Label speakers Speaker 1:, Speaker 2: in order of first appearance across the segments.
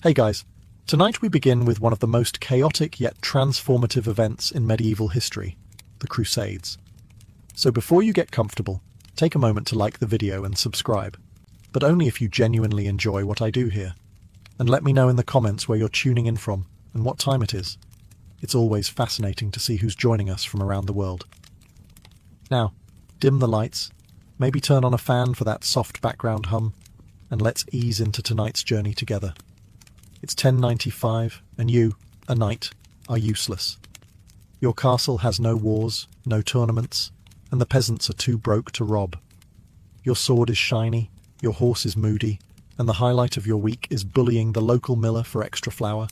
Speaker 1: Hey guys, tonight we begin with one of the most chaotic yet transformative events in medieval history, the Crusades. So before you get comfortable, take a moment to like the video and subscribe, but only if you genuinely enjoy what I do here. And let me know in the comments where you're tuning in from and what time it is. It's always fascinating to see who's joining us from around the world. Now, dim the lights, maybe turn on a fan for that soft background hum, and let's ease into tonight's journey together. It's 1095, and you, a knight, are useless. Your castle has no wars, no tournaments, and the peasants are too broke to rob. Your sword is shiny, your horse is moody, and the highlight of your week is bullying the local miller for extra flour.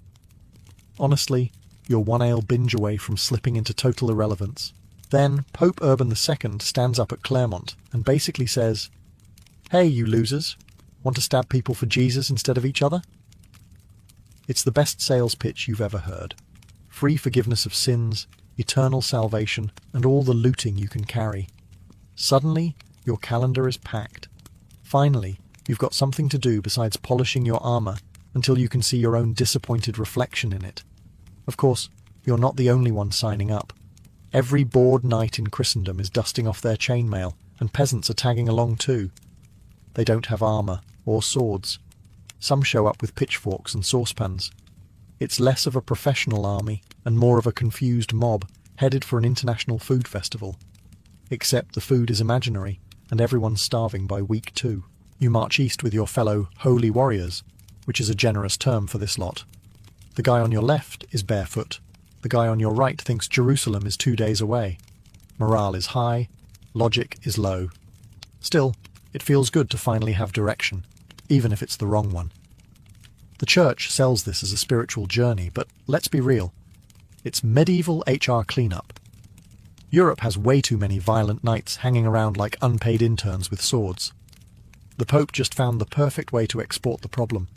Speaker 1: Honestly, you're one ale binge away from slipping into total irrelevance. Then Pope Urban II stands up at Claremont and basically says, "Hey, you losers, want to stab people for Jesus instead of each other?" It's the best sales pitch you've ever heard. Free forgiveness of sins, eternal salvation, and all the looting you can carry. Suddenly, your calendar is packed. Finally, you've got something to do besides polishing your armor until you can see your own disappointed reflection in it. Of course, you're not the only one signing up. Every bored knight in Christendom is dusting off their chainmail, and peasants are tagging along too. They don't have armor or swords. Some show up with pitchforks and saucepans. It's less of a professional army and more of a confused mob headed for an international food festival. Except the food is imaginary, and everyone's starving by week 2. You march east with your fellow holy warriors, which is a generous term for this lot. The guy on your left is barefoot. The guy on your right thinks Jerusalem is 2 days away. Morale is high, logic is low. Still, it feels good to finally have direction, even if it's the wrong one. The church sells this as a spiritual journey, but let's be real. It's medieval HR cleanup. Europe has way too many violent knights hanging around like unpaid interns with swords. The Pope just found the perfect way to export the problem.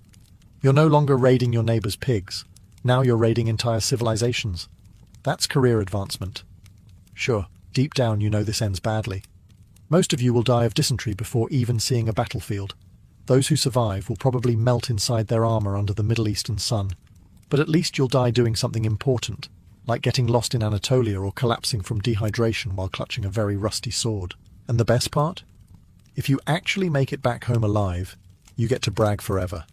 Speaker 1: You're no longer raiding your neighbor's pigs. Now you're raiding entire civilizations. That's career advancement. Sure, deep down you know this ends badly. Most of you will die of dysentery before even seeing a battlefield. Those who survive will probably melt inside their armor under the Middle Eastern sun. But at least you'll die doing something important, like getting lost in Anatolia or collapsing from dehydration while clutching a very rusty sword. And the best part? If you actually make it back home alive, you get to brag forever.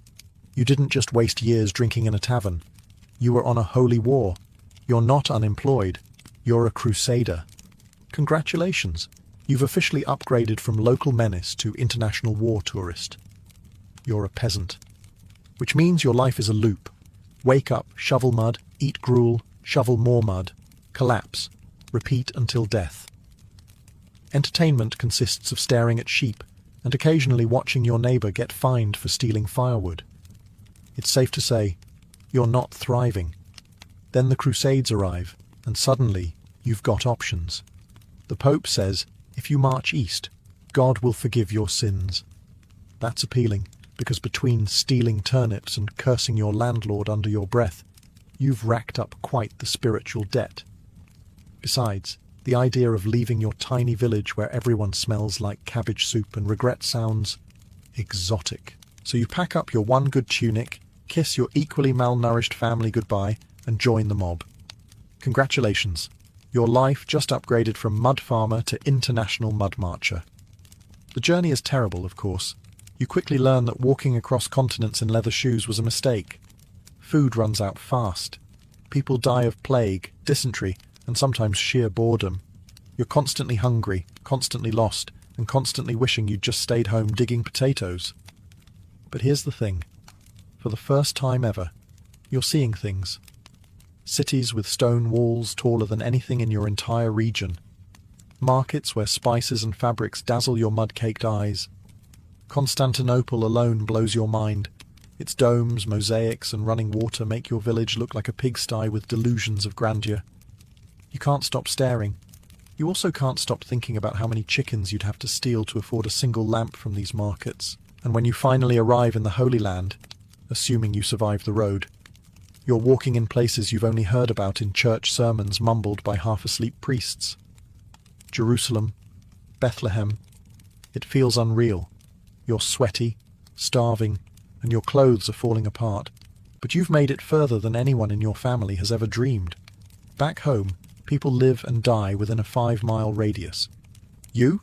Speaker 1: You didn't just waste years drinking in a tavern. You were on a holy war. You're not unemployed. You're a crusader. Congratulations. You've officially upgraded from local menace to international war tourist. You're a peasant. Which means your life is a loop. Wake up, shovel mud, eat gruel, shovel more mud, collapse, repeat until death. Entertainment consists of staring at sheep and occasionally watching your neighbor get fined for stealing firewood. It's safe to say, you're not thriving. Then the Crusades arrive, and suddenly you've got options. The Pope says, if you march east, God will forgive your sins. That's appealing, because between stealing turnips and cursing your landlord under your breath, you've racked up quite the spiritual debt. Besides, the idea of leaving your tiny village where everyone smells like cabbage soup and regret sounds exotic. So you pack up your one good tunic, kiss your equally malnourished family goodbye, and join the mob. Congratulations. Your life just upgraded from mud farmer to international mud marcher. The journey is terrible, of course. You quickly learn that walking across continents in leather shoes was a mistake. Food runs out fast. People die of plague, dysentery, and sometimes sheer boredom. You're constantly hungry, constantly lost, and constantly wishing you'd just stayed home digging potatoes. But here's the thing. For the first time ever, you're seeing things. Cities with stone walls taller than anything in your entire region. Markets where spices and fabrics dazzle your mud-caked eyes. Constantinople alone blows your mind. Its domes, mosaics, and running water make your village look like a pigsty with delusions of grandeur. You can't stop staring. You also can't stop thinking about how many chickens you'd have to steal to afford a single lamp from these markets. And when you finally arrive in the Holy Land, assuming you survive the road, you're walking in places you've only heard about in church sermons mumbled by half-asleep priests. Jerusalem, Bethlehem. It feels unreal. You're sweaty, starving, and your clothes are falling apart. But you've made it further than anyone in your family has ever dreamed. Back home, people live and die within a 5-mile radius. You've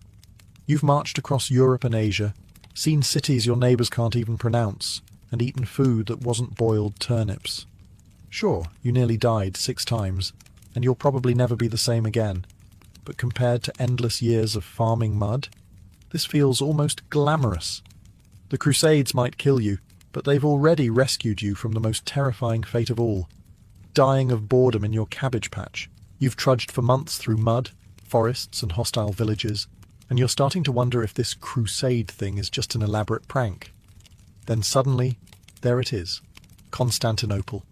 Speaker 1: marched across Europe and Asia, seen cities your neighbours can't even pronounce, and eaten food that wasn't boiled turnips. Sure, you nearly died 6 times, and you'll probably never be the same again. But compared to endless years of farming mud, this feels almost glamorous. The Crusades might kill you, but they've already rescued you from the most terrifying fate of all. Dying of boredom in your cabbage patch, you've trudged for months through mud, forests and hostile villages, and you're starting to wonder if this crusade thing is just an elaborate prank. Then suddenly, there it is, Constantinople,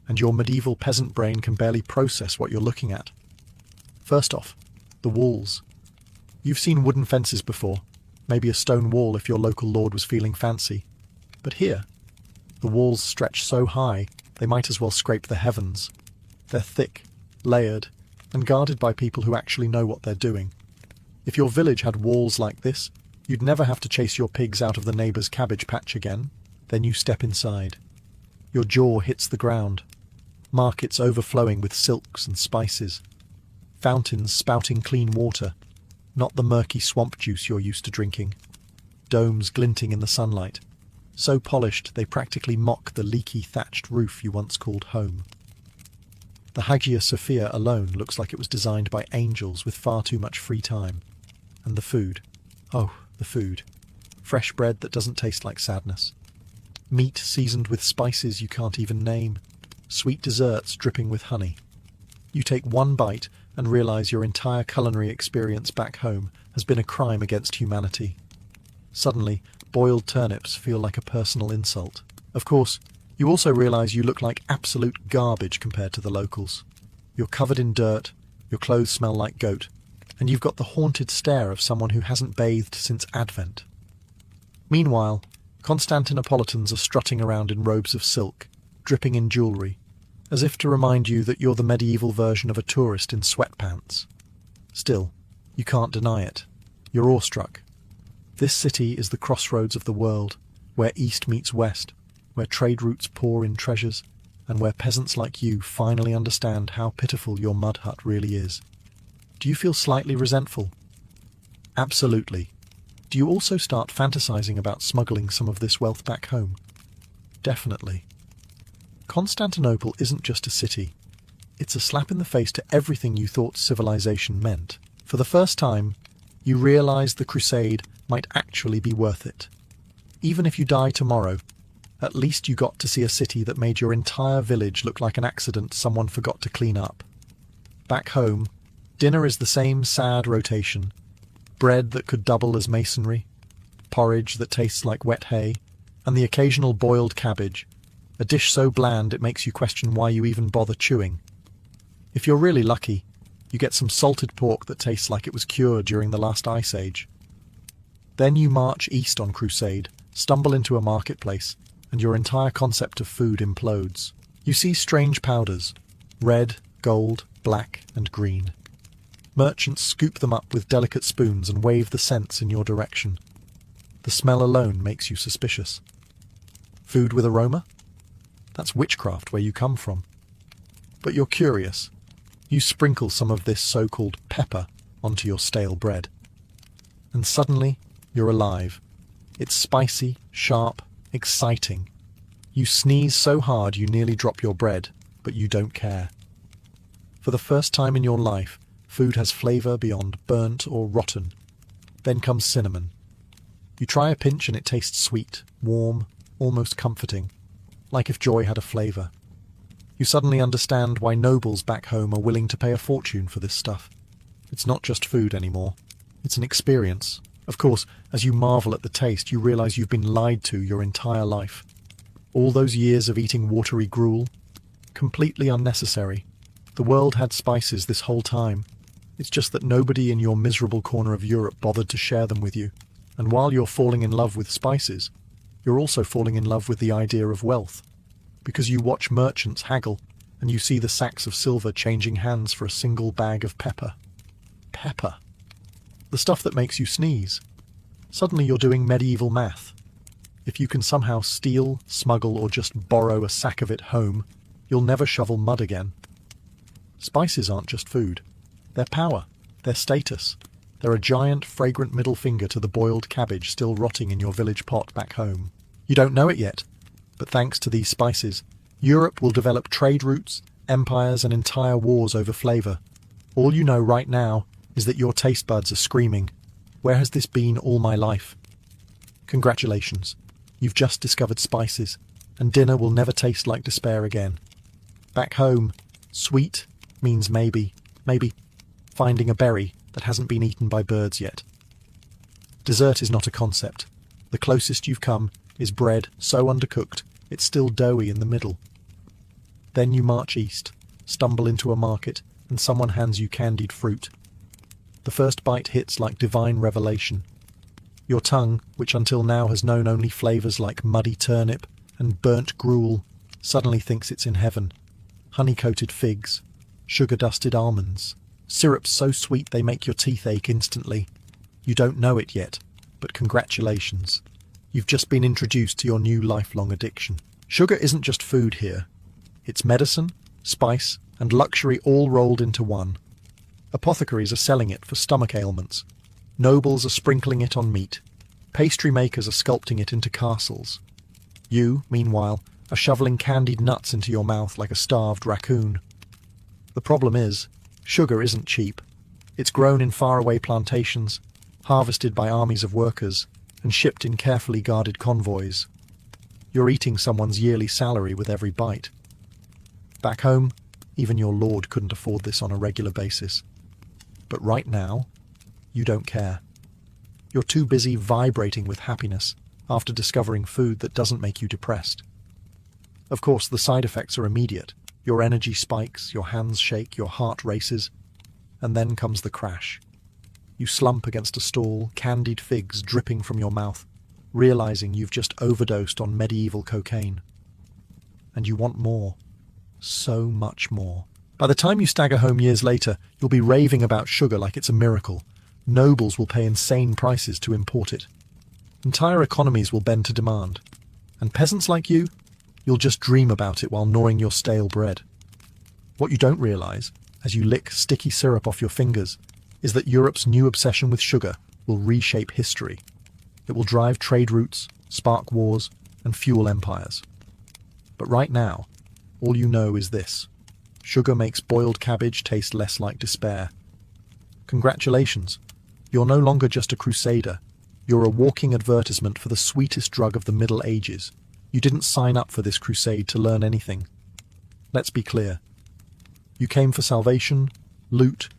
Speaker 1: and your medieval peasant brain can barely process what you're looking at. First off, the walls. You've seen wooden fences before, maybe a stone wall if your local lord was feeling fancy. But here, the walls stretch so high, they might as well scrape the heavens. They're thick, layered, and guarded by people who actually know what they're doing. If your village had walls like this, you'd never have to chase your pigs out of the neighbour's cabbage patch again. Then you step inside. Your jaw hits the ground. Markets overflowing with silks and spices. Fountains spouting clean water, not the murky swamp juice you're used to drinking. Domes glinting in the sunlight, so polished they practically mock the leaky thatched roof you once called home. The Hagia Sophia alone looks like it was designed by angels with far too much free time. And the food. Oh, the food. Fresh bread that doesn't taste like sadness. Meat seasoned with spices you can't even name. Sweet desserts dripping with honey. You take one bite and realize your entire culinary experience back home has been a crime against humanity. Suddenly, boiled turnips feel like a personal insult. Of course, you also realize you look like absolute garbage compared to the locals. You're covered in dirt, your clothes smell like goat, and you've got the haunted stare of someone who hasn't bathed since Advent. Meanwhile, Constantinopolitans are strutting around in robes of silk, dripping in jewellery, as if to remind you that you're the medieval version of a tourist in sweatpants. Still, you can't deny it. You're awestruck. This city is the crossroads of the world, where east meets west, where trade routes pour in treasures, and where peasants like you finally understand how pitiful your mud hut really is. Do you feel slightly resentful? Absolutely. Do you also start fantasizing about smuggling some of this wealth back home? Definitely. Constantinople isn't just a city. It's a slap in the face to everything you thought civilization meant. For the first time, you realize the crusade might actually be worth it. Even if you die tomorrow, at least you got to see a city that made your entire village look like an accident someone forgot to clean up. Back home, dinner is the same sad rotation. Bread that could double as masonry, porridge that tastes like wet hay, and the occasional boiled cabbage, a dish so bland it makes you question why you even bother chewing. If you're really lucky, you get some salted pork that tastes like it was cured during the last ice age. Then you march east on crusade, stumble into a marketplace, and your entire concept of food implodes. You see strange powders, red, gold, black, and green. Merchants scoop them up with delicate spoons and wave the scents in your direction. The smell alone makes you suspicious. Food with aroma? That's witchcraft where you come from. But you're curious. You sprinkle some of this so-called pepper onto your stale bread. And suddenly, you're alive. It's spicy, sharp, exciting. You sneeze so hard you nearly drop your bread, but you don't care. For the first time in your life, food has flavour beyond burnt or rotten. Then comes cinnamon. You try a pinch and it tastes sweet, warm, almost comforting, like if joy had a flavour. You suddenly understand why nobles back home are willing to pay a fortune for this stuff. It's not just food anymore. It's an experience. Of course, as you marvel at the taste, you realise you've been lied to your entire life. All those years of eating watery gruel? Completely unnecessary. The world had spices this whole time. It's just that nobody in your miserable corner of Europe bothered to share them with you. And while you're falling in love with spices, you're also falling in love with the idea of wealth. Because you watch merchants haggle, and you see the sacks of silver changing hands for a single bag of pepper. Pepper. The stuff that makes you sneeze. Suddenly you're doing medieval math. If you can somehow steal, smuggle, or just borrow a sack of it home, you'll never shovel mud again. Spices aren't just food. They're power. They're status. They're a giant, fragrant middle finger to the boiled cabbage still rotting in your village pot back home. You don't know it yet, but thanks to these spices, Europe will develop trade routes, empires, and entire wars over flavor. All you know right now is that your taste buds are screaming, "Where has this been all my life?" Congratulations. You've just discovered spices, and dinner will never taste like despair again. Back home, sweet means maybe finding a berry that hasn't been eaten by birds yet. Dessert is not a concept. The closest you've come is bread so undercooked it's still doughy in the middle. Then you march east, stumble into a market, and someone hands you candied fruit. The first bite hits like divine revelation. Your tongue, which until now has known only flavors like muddy turnip and burnt gruel, suddenly thinks it's in heaven. Honey-coated figs, sugar-dusted almonds, syrups so sweet they make your teeth ache instantly. You don't know it yet, but congratulations. You've just been introduced to your new lifelong addiction. Sugar isn't just food here. It's medicine, spice, and luxury all rolled into one. Apothecaries are selling it for stomach ailments. Nobles are sprinkling it on meat. Pastry makers are sculpting it into castles. You, meanwhile, are shoveling candied nuts into your mouth like a starved raccoon. The problem is, sugar isn't cheap. It's grown in faraway plantations, harvested by armies of workers, and shipped in carefully guarded convoys. You're eating someone's yearly salary with every bite. Back home, even your lord couldn't afford this on a regular basis. But right now, you don't care. You're too busy vibrating with happiness after discovering food that doesn't make you depressed. Of course, the side effects are immediate. Your energy spikes, your hands shake, your heart races, and then comes the crash. You slump against a stall, candied figs dripping from your mouth, realizing you've just overdosed on medieval cocaine. And you want more. So much more. By the time you stagger home years later, you'll be raving about sugar like it's a miracle. Nobles will pay insane prices to import it. Entire economies will bend to demand. And peasants like you, you'll just dream about it while gnawing your stale bread. What you don't realize, as you lick sticky syrup off your fingers, is that Europe's new obsession with sugar will reshape history. It will drive trade routes, spark wars, and fuel empires. But right now, all you know is this. Sugar makes boiled cabbage taste less like despair. Congratulations. You're no longer just a crusader. You're a walking advertisement for the sweetest drug of the Middle Ages. You didn't sign up for this crusade to learn anything. Let's be clear. You came for salvation, loot,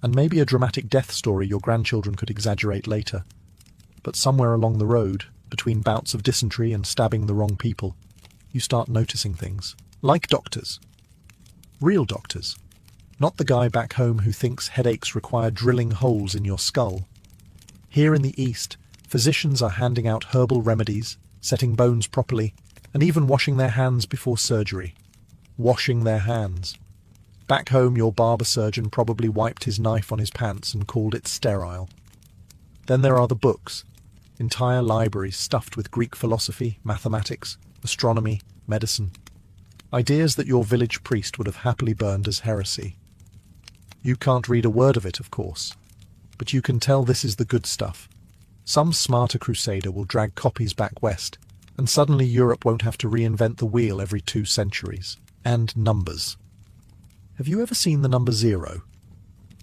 Speaker 1: and maybe a dramatic death story your grandchildren could exaggerate later. But somewhere along the road, between bouts of dysentery and stabbing the wrong people, you start noticing things. Like doctors. Real doctors. Not the guy back home who thinks headaches require drilling holes in your skull. Here in the East, physicians are handing out herbal remedies, setting bones properly, and even washing their hands before surgery. Washing their hands. Back home, your barber surgeon probably wiped his knife on his pants and called it sterile. Then there are the books. Entire libraries stuffed with Greek philosophy, mathematics, astronomy, medicine. Ideas that your village priest would have happily burned as heresy. You can't read a word of it, of course, but you can tell this is the good stuff. Some smarter crusader will drag copies back west, and suddenly Europe won't have to reinvent the wheel every 2 centuries. And numbers. Have you ever seen the number 0?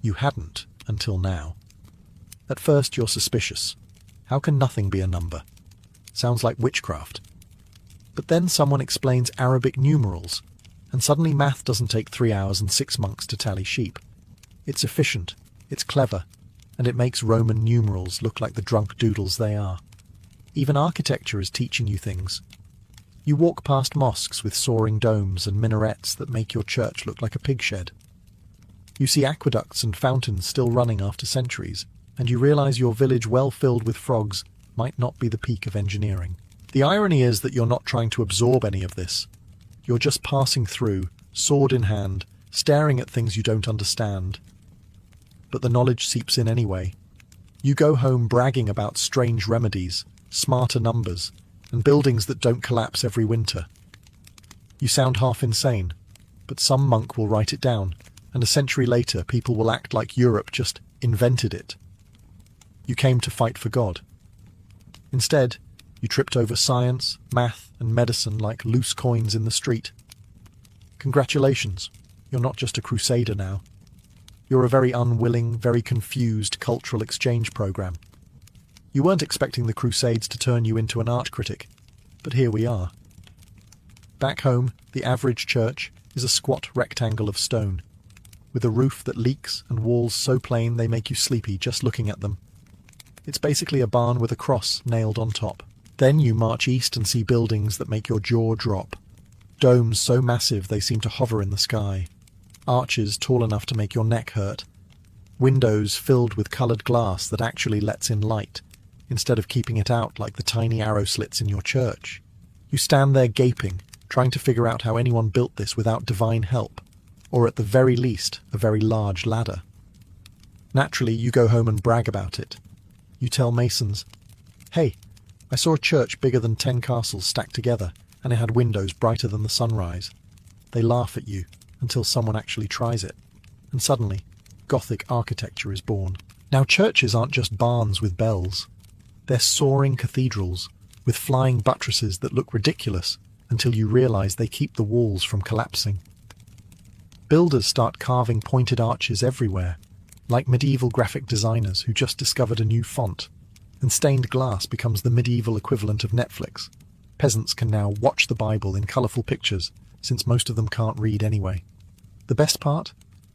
Speaker 1: You hadn't, until now. At first you're suspicious. How can nothing be a number? Sounds like witchcraft. But then someone explains Arabic numerals, and suddenly math doesn't take 3 hours and 6 monks to tally sheep. It's efficient, it's clever, and it makes Roman numerals look like the drunk doodles they are. Even architecture is teaching you things. You walk past mosques with soaring domes and minarets that make your church look like a pig shed. You see aqueducts and fountains still running after centuries, and you realize your village well filled with frogs might not be the peak of engineering. The irony is that you're not trying to absorb any of this. You're just passing through, sword in hand, staring at things you don't understand. But the knowledge seeps in anyway. You go home bragging about strange remedies, smarter numbers, and buildings that don't collapse every winter. You sound half insane, but some monk will write it down, and a century later people will act like Europe just invented it. You came to fight for God. Instead, you tripped over science, math, and medicine like loose coins in the street. Congratulations, you're not just a crusader now. You're a very unwilling, very confused cultural exchange program. You weren't expecting the Crusades to turn you into an art critic, but here we are. Back home, the average church is a squat rectangle of stone, with a roof that leaks and walls so plain they make you sleepy just looking at them. It's basically a barn with a cross nailed on top. Then you march east and see buildings that make your jaw drop. Domes so massive they seem to hover in the sky. Arches tall enough to make your neck hurt. Windows filled with coloured glass that actually lets in light, instead of keeping it out like the tiny arrow slits in your church. You stand there gaping, trying to figure out how anyone built this without divine help, or at the very least, a very large ladder. Naturally, you go home and brag about it. You tell masons, "Hey, I saw a church bigger than 10 castles stacked together, and it had windows brighter than the sunrise." They laugh at you, until someone actually tries it, and suddenly, Gothic architecture is born. Now churches aren't just barns with bells. They're soaring cathedrals, with flying buttresses that look ridiculous, until you realise they keep the walls from collapsing. Builders start carving pointed arches everywhere, like medieval graphic designers who just discovered a new font, and stained glass becomes the medieval equivalent of Netflix. Peasants can now watch the Bible in colourful pictures, since most of them can't read anyway. The best part?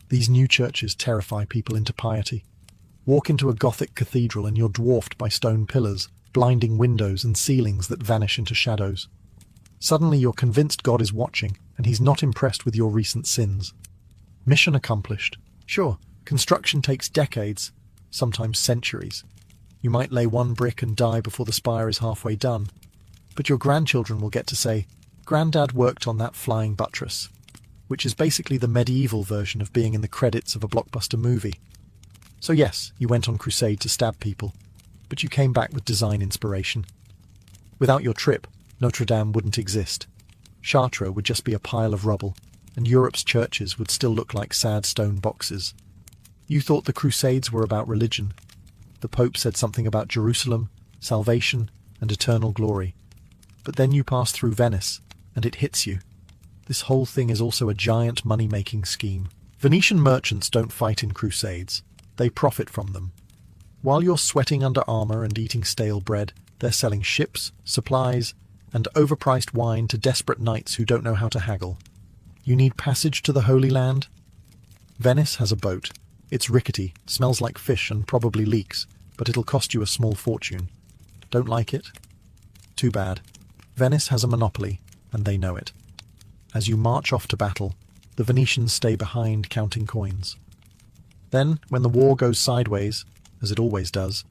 Speaker 1: These new churches terrify people into piety. Walk into a Gothic cathedral and you're dwarfed by stone pillars, blinding windows and ceilings that vanish into shadows. Suddenly you're convinced God is watching, and he's not impressed with your recent sins. Mission accomplished. Sure, construction takes decades, sometimes centuries. You might lay one brick and die before the spire is halfway done, but your grandchildren will get to say, "Grandad worked on that flying buttress," which is basically the medieval version of being in the credits of a blockbuster movie. So yes, you went on crusade to stab people, but you came back with design inspiration. Without your trip, Notre Dame wouldn't exist. Chartres would just be a pile of rubble, and Europe's churches would still look like sad stone boxes. You thought the Crusades were about religion. The Pope said something about Jerusalem, salvation, and eternal glory. But then you pass through Venice, and it hits you. This whole thing is also a giant money-making scheme. Venetian merchants don't fight in crusades. They profit from them. While you're sweating under armour and eating stale bread, they're selling ships, supplies, and overpriced wine to desperate knights who don't know how to haggle. You need passage to the Holy Land? Venice has a boat. It's rickety, smells like fish and probably leaks, but it'll cost you a small fortune. Don't like it? Too bad. Venice has a monopoly, and they know it. As you march off to battle, the Venetians stay behind counting coins. Then, when the war goes sideways, as it always does,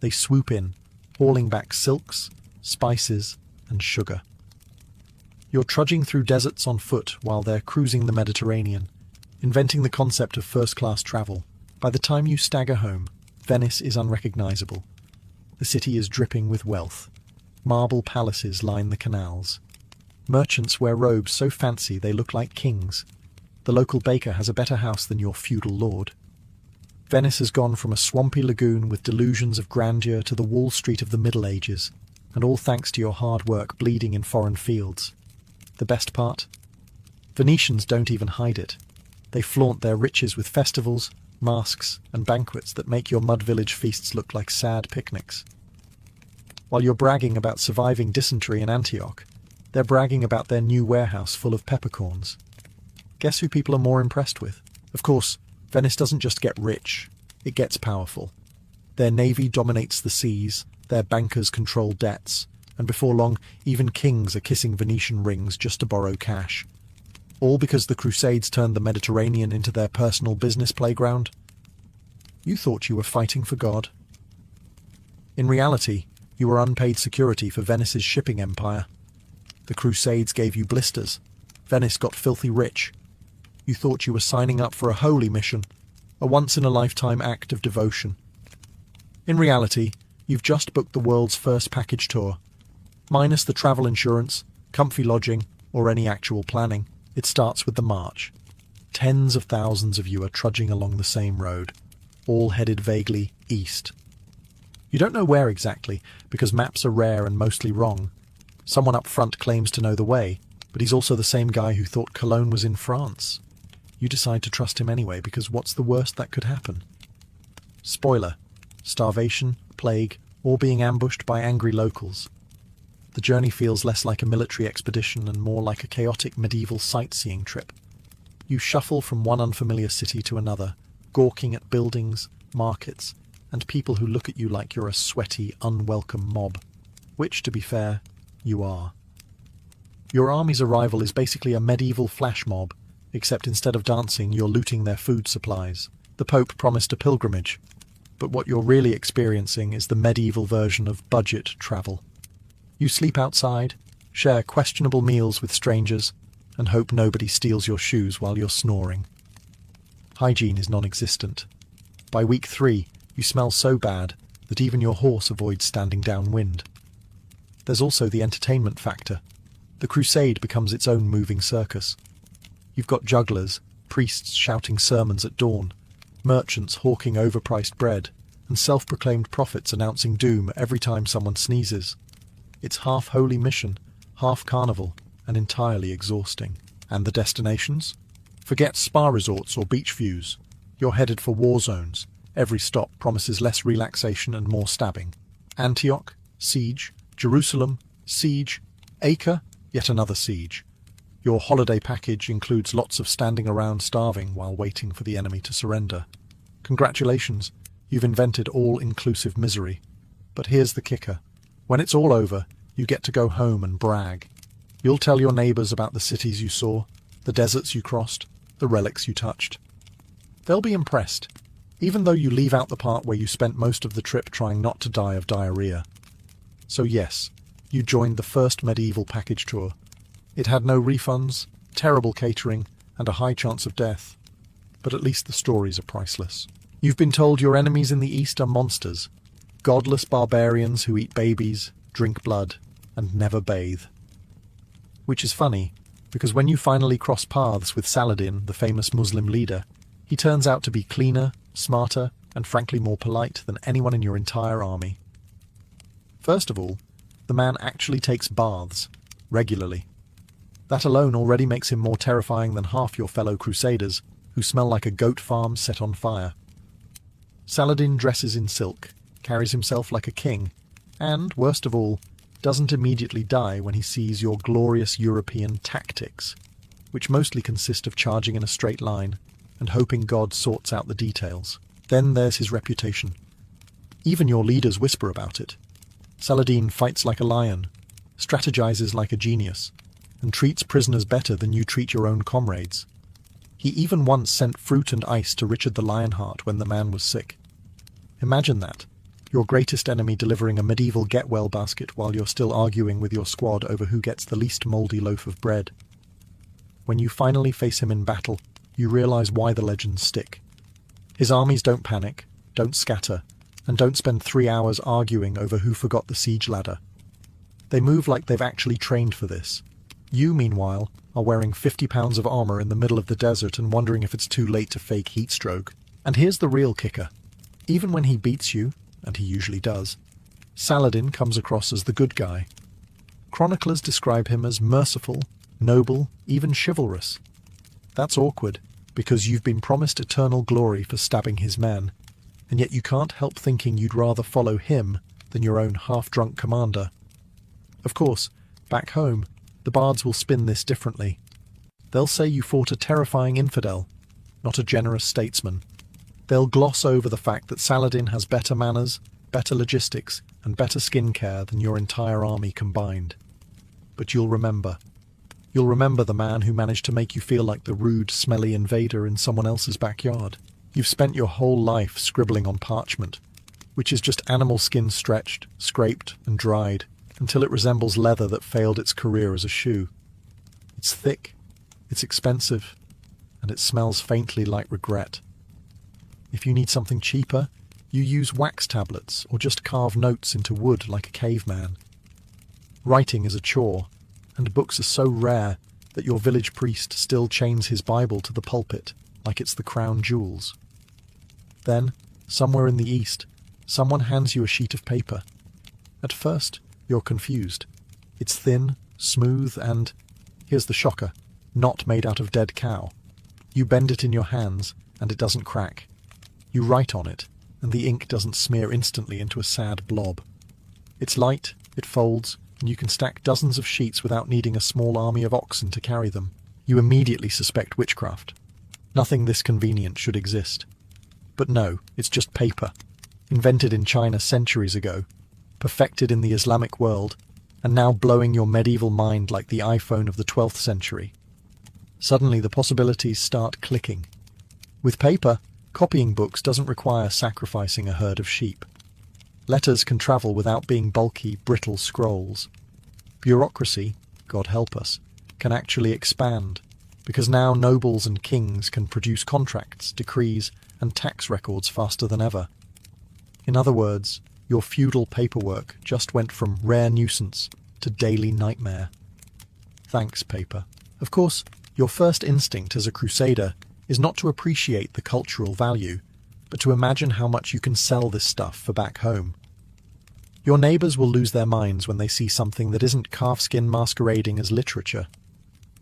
Speaker 1: they swoop in, hauling back silks, spices, and sugar. You're trudging through deserts on foot while they're cruising the Mediterranean, inventing the concept of first-class travel. By the time you stagger home, Venice is unrecognizable. The city is dripping with wealth. Marble palaces line the canals. Merchants wear robes so fancy they look like kings. The local baker has a better house than your feudal lord. Venice has gone from a swampy lagoon with delusions of grandeur to the Wall Street of the Middle Ages, and all thanks to your hard work bleeding in foreign fields. The best part? Venetians don't even hide it. They flaunt their riches with festivals, masks, and banquets that make your mud village feasts look like sad picnics. While you're bragging about surviving dysentery in Antioch, they're bragging about their new warehouse full of peppercorns. Guess who people are more impressed with? Of course, Venice doesn't just get rich, it gets powerful. Their navy dominates the seas, their bankers control debts, and before long, even kings are kissing Venetian rings just to borrow cash. All because the Crusades turned the Mediterranean into their personal business playground? You thought you were fighting for God. In reality, you were unpaid security for Venice's shipping empire. The Crusades gave you blisters. Venice got filthy rich. You thought you were signing up for a holy mission, a once-in-a-lifetime act of devotion. In reality, you've just booked the world's first package tour. Minus the travel insurance, comfy lodging, or any actual planning, it starts with the march. Tens of thousands of you are trudging along the same road, all headed vaguely east. You don't know where exactly, because maps are rare and mostly wrong. Someone up front claims to know the way, but he's also the same guy who thought Cologne was in France. You decide to trust him anyway, because what's the worst that could happen? Spoiler: starvation, plague, or being ambushed by angry locals. The journey feels less like a military expedition and more like a chaotic medieval sightseeing trip. You shuffle from one unfamiliar city to another, gawking at buildings, markets, and people who look at you like you're a sweaty, unwelcome mob. Which, to be fair, you are. Your army's arrival is basically a medieval flash mob, except instead of dancing, you're looting their food supplies. The Pope promised a pilgrimage, but what you're really experiencing is the medieval version of budget travel. You sleep outside, share questionable meals with strangers, and hope nobody steals your shoes while you're snoring. Hygiene is non-existent. By week 3, you smell so bad that even your horse avoids standing downwind. There's also the entertainment factor. The crusade becomes its own moving circus. You've got jugglers, priests shouting sermons at dawn, merchants hawking overpriced bread, and self-proclaimed prophets announcing doom every time someone sneezes. It's half holy mission, half carnival, and entirely exhausting. And the destinations? Forget spa resorts or beach views. You're headed for war zones. Every stop promises less relaxation and more stabbing. Antioch, siege. Jerusalem, siege. Acre, yet another siege. Your holiday package includes lots of standing around starving while waiting for the enemy to surrender. Congratulations, you've invented all-inclusive misery. But here's the kicker. When it's all over, you get to go home and brag. You'll tell your neighbors about the cities you saw, the deserts you crossed, the relics you touched. They'll be impressed, even though you leave out the part where you spent most of the trip trying not to die of diarrhea. So yes, you joined the first medieval package tour. It had no refunds, terrible catering, and a high chance of death. But at least the stories are priceless. You've been told your enemies in the East are monsters, godless barbarians who eat babies, drink blood, and never bathe. Which is funny, because when you finally cross paths with Saladin, the famous Muslim leader, he turns out to be cleaner, smarter, and frankly more polite than anyone in your entire army. First of all, the man actually takes baths, regularly. That alone already makes him more terrifying than half your fellow crusaders, who smell like a goat farm set on fire. Saladin dresses in silk, carries himself like a king, and, worst of all, doesn't immediately die when he sees your glorious European tactics, which mostly consist of charging in a straight line and hoping God sorts out the details. Then there's his reputation. Even your leaders whisper about it. Saladin fights like a lion, strategizes like a genius, and treats prisoners better than you treat your own comrades. He even once sent fruit and ice to Richard the Lionheart when the man was sick. Imagine that. Your greatest enemy delivering a medieval get-well basket while you're still arguing with your squad over who gets the least mouldy loaf of bread. When you finally face him in battle, you realize why the legends stick. His armies don't panic, don't scatter, and don't spend 3 hours arguing over who forgot the siege ladder. They move like they've actually trained for this. You, meanwhile, are wearing 50 pounds of armor in the middle of the desert and wondering if it's too late to fake heat stroke. And here's the real kicker. Even when he beats you, and he usually does, Saladin comes across as the good guy. Chroniclers describe him as merciful, noble, even chivalrous. That's awkward, because you've been promised eternal glory for stabbing his men, and yet you can't help thinking you'd rather follow him than your own half-drunk commander. Of course, back home, the bards will spin this differently. They'll say you fought a terrifying infidel, not a generous statesman. They'll gloss over the fact that Saladin has better manners, better logistics, and better skincare than your entire army combined. But you'll remember. You'll remember the man who managed to make you feel like the rude, smelly invader in someone else's backyard. You've spent your whole life scribbling on parchment, which is just animal skin stretched, scraped, and dried, until it resembles leather that failed its career as a shoe. It's thick, it's expensive, and it smells faintly like regret. If you need something cheaper, you use wax tablets or just carve notes into wood like a caveman. Writing is a chore, and books are so rare that your village priest still chains his Bible to the pulpit like it's the crown jewels. Then, somewhere in the east, someone hands you a sheet of paper. At first, you're confused. It's thin, smooth, and, here's the shocker, not made out of dead cow. You bend it in your hands, and it doesn't crack. You write on it, and the ink doesn't smear instantly into a sad blob. It's light, it folds, and you can stack dozens of sheets without needing a small army of oxen to carry them. You immediately suspect witchcraft. Nothing this convenient should exist. But no, it's just paper. Invented in China centuries ago, perfected in the Islamic world, and now blowing your medieval mind like the iPhone of the 12th century. Suddenly the possibilities start clicking. With paper, copying books doesn't require sacrificing a herd of sheep. Letters can travel without being bulky, brittle scrolls. Bureaucracy, God help us, can actually expand, because now nobles and kings can produce contracts, decrees, and tax records faster than ever. In other words, your feudal paperwork just went from rare nuisance to daily nightmare. Thanks, paper. Of course, your first instinct as a crusader is not to appreciate the cultural value, but to imagine how much you can sell this stuff for back home. Your neighbours will lose their minds when they see something that isn't calfskin masquerading as literature.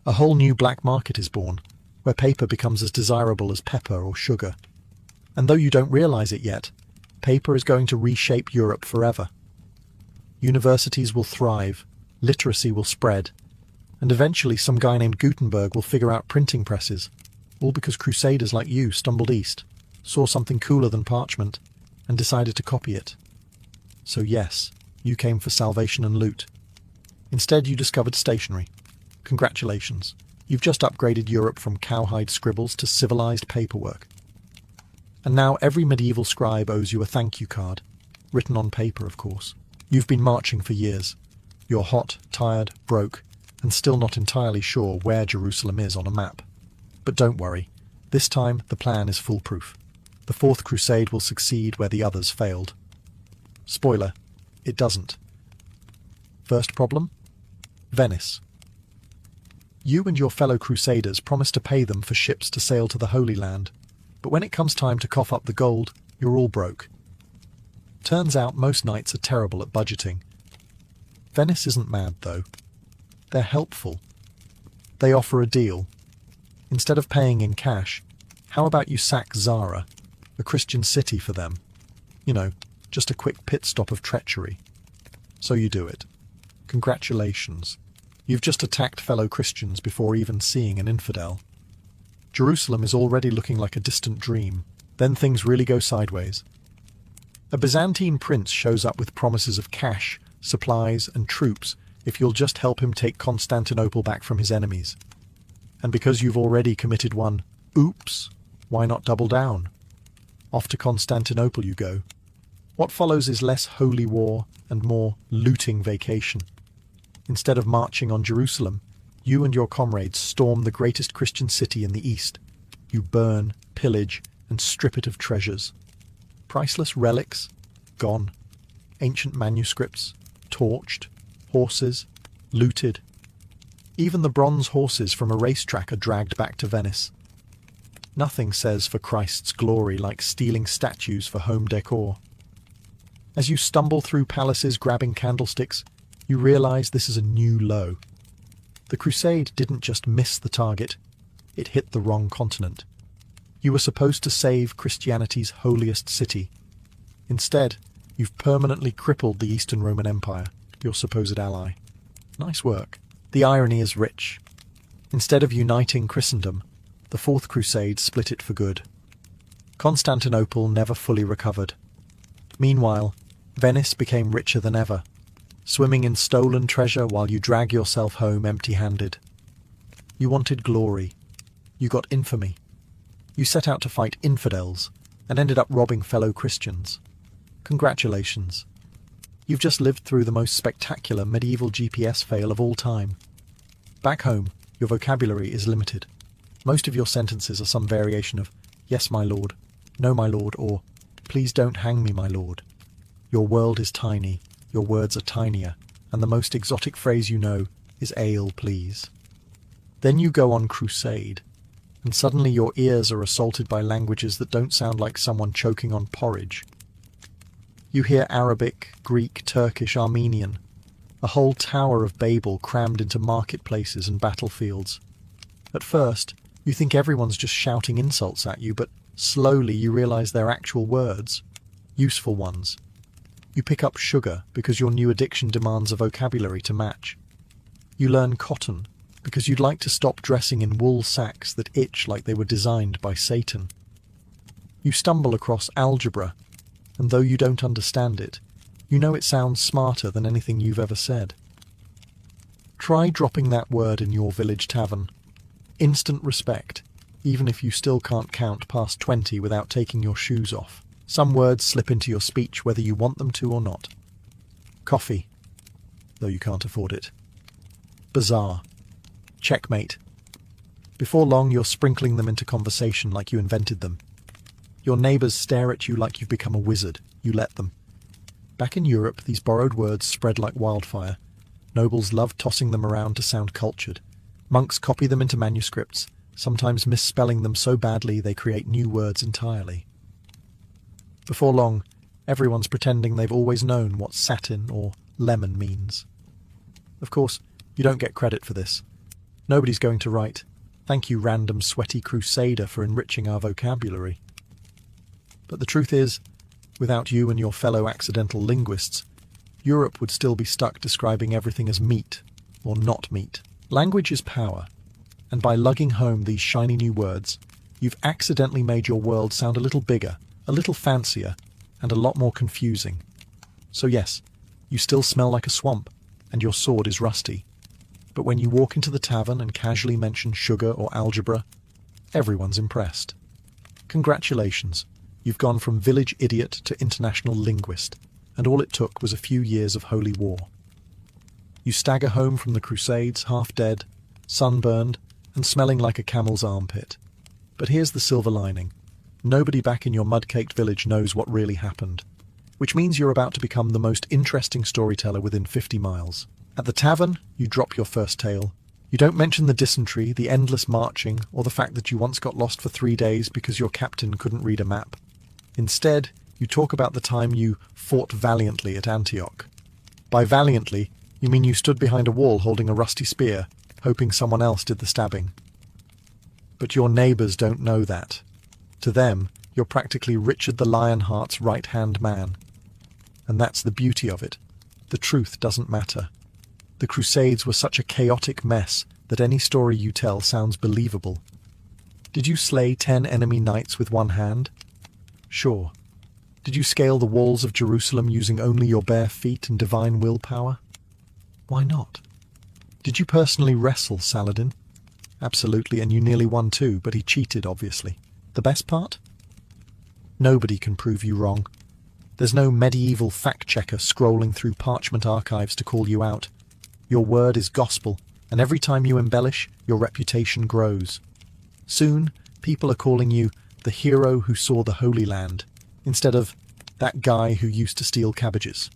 Speaker 1: A whole new black market is born, where paper becomes as desirable as pepper or sugar. And though you don't realise it yet, paper is going to reshape Europe forever. Universities will thrive, literacy will spread, and eventually some guy named Gutenberg will figure out printing presses, all because crusaders like you stumbled east, saw something cooler than parchment, and decided to copy it. So yes, you came for salvation and loot. Instead you discovered stationery. Congratulations, you've just upgraded Europe from cowhide scribbles to civilized paperwork. And now every medieval scribe owes you a thank you card, written on paper of course. You've been marching for years. You're hot, tired, broke, and still not entirely sure where Jerusalem is on a map. But don't worry, this time the plan is foolproof. The Fourth Crusade will succeed where the others failed. Spoiler, it doesn't. First problem? Venice. You and your fellow crusaders promise to pay them for ships to sail to the Holy Land, but when it comes time to cough up the gold, you're all broke. Turns out most knights are terrible at budgeting. Venice isn't mad, though. They're helpful. They offer a deal. Instead of paying in cash, how about you sack Zara, a Christian city, for them? You know, just a quick pit stop of treachery. So you do it. Congratulations. You've just attacked fellow Christians before even seeing an infidel. Jerusalem is already looking like a distant dream. Then things really go sideways. A Byzantine prince shows up with promises of cash, supplies, and troops if you'll just help him take Constantinople back from his enemies. And because you've already committed one oops, why not double down? Off to Constantinople you go. What follows is less holy war and more looting vacation. Instead of marching on Jerusalem, you and your comrades storm the greatest Christian city in the East. You burn, pillage, and strip it of treasures. Priceless relics? Gone. Ancient manuscripts? Torched. Horses? Looted. Even the bronze horses from a racetrack are dragged back to Venice. Nothing says for Christ's glory like stealing statues for home decor. As you stumble through palaces grabbing candlesticks, you realize this is a new low. The crusade didn't just miss the target, it hit the wrong continent. You were supposed to save Christianity's holiest city. Instead, you've permanently crippled the Eastern Roman Empire, your supposed ally. Nice work. The irony is rich. Instead of uniting Christendom, the Fourth Crusade split it for good. Constantinople never fully recovered. Meanwhile, Venice became richer than ever, swimming in stolen treasure while you drag yourself home empty-handed. You wanted glory. You got infamy. You set out to fight infidels and ended up robbing fellow Christians. Congratulations. You've just lived through the most spectacular medieval GPS fail of all time. Back home, your vocabulary is limited. Most of your sentences are some variation of, "Yes, my lord," "No, my lord," or "Please don't hang me, my lord." Your world is tiny, your words are tinier, and the most exotic phrase you know is "ale, please." Then you go on crusade, and suddenly your ears are assaulted by languages that don't sound like someone choking on porridge. You hear Arabic, Greek, Turkish, Armenian, a whole Tower of Babel crammed into marketplaces and battlefields. At first, you think everyone's just shouting insults at you, but slowly you realize they're actual words, useful ones. You pick up sugar because your new addiction demands a vocabulary to match. You learn cotton because you'd like to stop dressing in wool sacks that itch like they were designed by Satan. You stumble across algebra, and though you don't understand it, you know it sounds smarter than anything you've ever said. Try dropping that word in your village tavern. Instant respect, even if you still can't count past 20 without taking your shoes off. Some words slip into your speech whether you want them to or not. Coffee, though you can't afford it. Bazaar. Checkmate. Before long, you're sprinkling them into conversation like you invented them. Your neighbours stare at you like you've become a wizard. You let them. Back in Europe, these borrowed words spread like wildfire. Nobles loved tossing them around to sound cultured. Monks copy them into manuscripts, sometimes misspelling them so badly they create new words entirely. Before long, everyone's pretending they've always known what satin or lemon means. Of course, you don't get credit for this. Nobody's going to write, "Thank you, random sweaty crusader, for enriching our vocabulary." But the truth is, without you and your fellow accidental linguists, Europe would still be stuck describing everything as meat or not meat. Language is power, and by lugging home these shiny new words, you've accidentally made your world sound a little bigger, a little fancier, and a lot more confusing. So yes, you still smell like a swamp, and your sword is rusty. But when you walk into the tavern and casually mention sugar or algebra, everyone's impressed. Congratulations, you've gone from village idiot to international linguist, and all it took was a few years of holy war. You stagger home from the Crusades, half dead, sunburned, and smelling like a camel's armpit. But here's the silver lining. Nobody back in your mud-caked village knows what really happened, which means you're about to become the most interesting storyteller within 50 miles. At the tavern, you drop your first tale. You don't mention the dysentery, the endless marching, or the fact that you once got lost for 3 days because your captain couldn't read a map. Instead, you talk about the time you fought valiantly at Antioch. By valiantly, you mean you stood behind a wall holding a rusty spear, hoping someone else did the stabbing. But your neighbours don't know that. To them, you're practically Richard the Lionheart's right-hand man. And that's the beauty of it. The truth doesn't matter. The Crusades were such a chaotic mess that any story you tell sounds believable. Did you slay 10 enemy knights with one hand? Sure. Did you scale the walls of Jerusalem using only your bare feet and divine willpower? Why not? Did you personally wrestle Saladin? Absolutely, and you nearly won too, but he cheated, obviously. The best part? Nobody can prove you wrong. There's no medieval fact-checker scrolling through parchment archives to call you out. Your word is gospel, and every time you embellish, your reputation grows. Soon, people are calling you the hero who saw the Holy Land, instead of that guy who used to steal cabbages.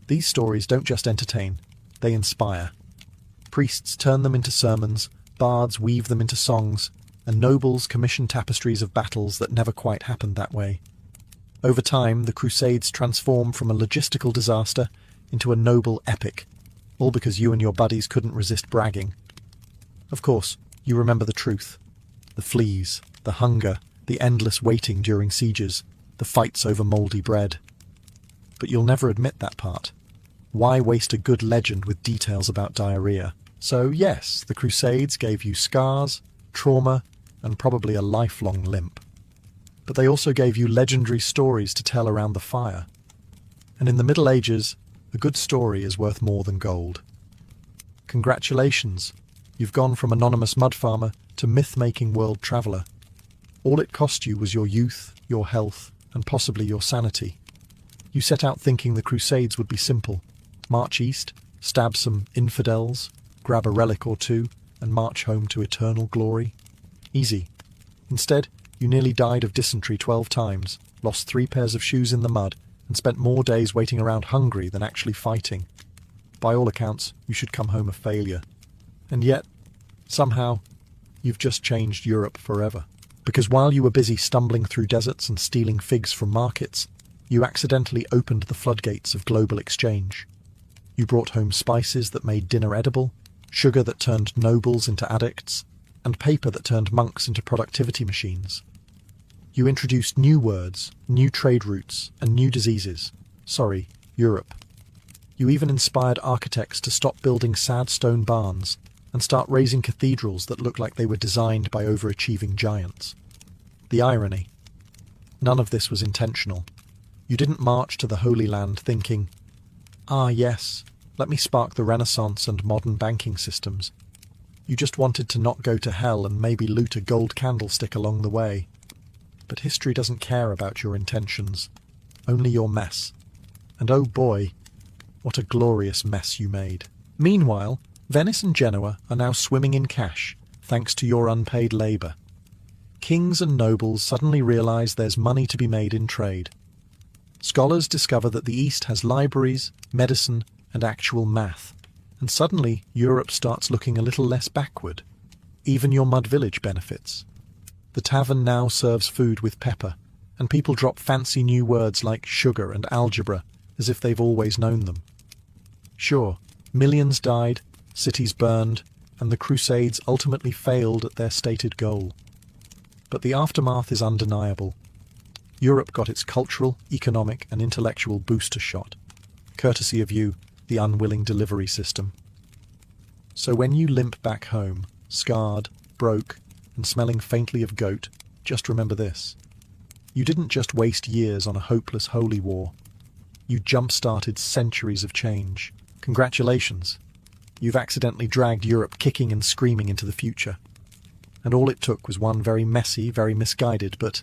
Speaker 1: These stories don't just entertain, they inspire. Priests turn them into sermons, bards weave them into songs, and nobles commission tapestries of battles that never quite happened that way. Over time, the Crusades transform from a logistical disaster into a noble epic, all because you and your buddies couldn't resist bragging. Of course, you remember the truth. The fleas, the hunger, the endless waiting during sieges, the fights over mouldy bread. But you'll never admit that part. Why waste a good legend with details about diarrhea? So yes, the Crusades gave you scars, trauma, and probably a lifelong limp. But they also gave you legendary stories to tell around the fire. And in the Middle Ages, a good story is worth more than gold. Congratulations, you've gone from anonymous mud farmer to myth-making world traveller. All it cost you was your youth, your health, and possibly your sanity. You set out thinking the Crusades would be simple. March east, stab some infidels, grab a relic or two, and march home to eternal glory. Easy. Instead, you nearly died of dysentery 12 times, lost 3 pairs of shoes in the mud, and spent more days waiting around hungry than actually fighting. By all accounts, you should come home a failure. And yet, somehow, you've just changed Europe forever. Because while you were busy stumbling through deserts and stealing figs from markets, you accidentally opened the floodgates of global exchange. You brought home spices that made dinner edible, sugar that turned nobles into addicts, and paper that turned monks into productivity machines. You introduced new words, new trade routes, and new diseases. Sorry, Europe. You even inspired architects to stop building sad stone barns and start raising cathedrals that looked like they were designed by overachieving giants. The irony. None of this was intentional. You didn't march to the Holy Land thinking, "Ah yes, let me spark the Renaissance and modern banking systems." You just wanted to not go to hell and maybe loot a gold candlestick along the way. But history doesn't care about your intentions, only your mess. And oh boy, what a glorious mess you made. Meanwhile, Venice and Genoa are now swimming in cash, thanks to your unpaid labour. Kings and nobles suddenly realise there's money to be made in trade. Scholars discover that the East has libraries, medicine, and actual math, and suddenly Europe starts looking a little less backward. Even your mud village benefits. The tavern now serves food with pepper, and people drop fancy new words like sugar and algebra as if they've always known them. Sure, millions died, cities burned, and the Crusades ultimately failed at their stated goal. But the aftermath is undeniable. Europe got its cultural, economic, and intellectual booster shot, courtesy of you, the unwilling delivery system. So when you limp back home, scarred, broke, and smelling faintly of goat, just remember this. You didn't just waste years on a hopeless holy war. You jump-started centuries of change. Congratulations. You've accidentally dragged Europe kicking and screaming into the future. And all it took was one very messy, very misguided, but,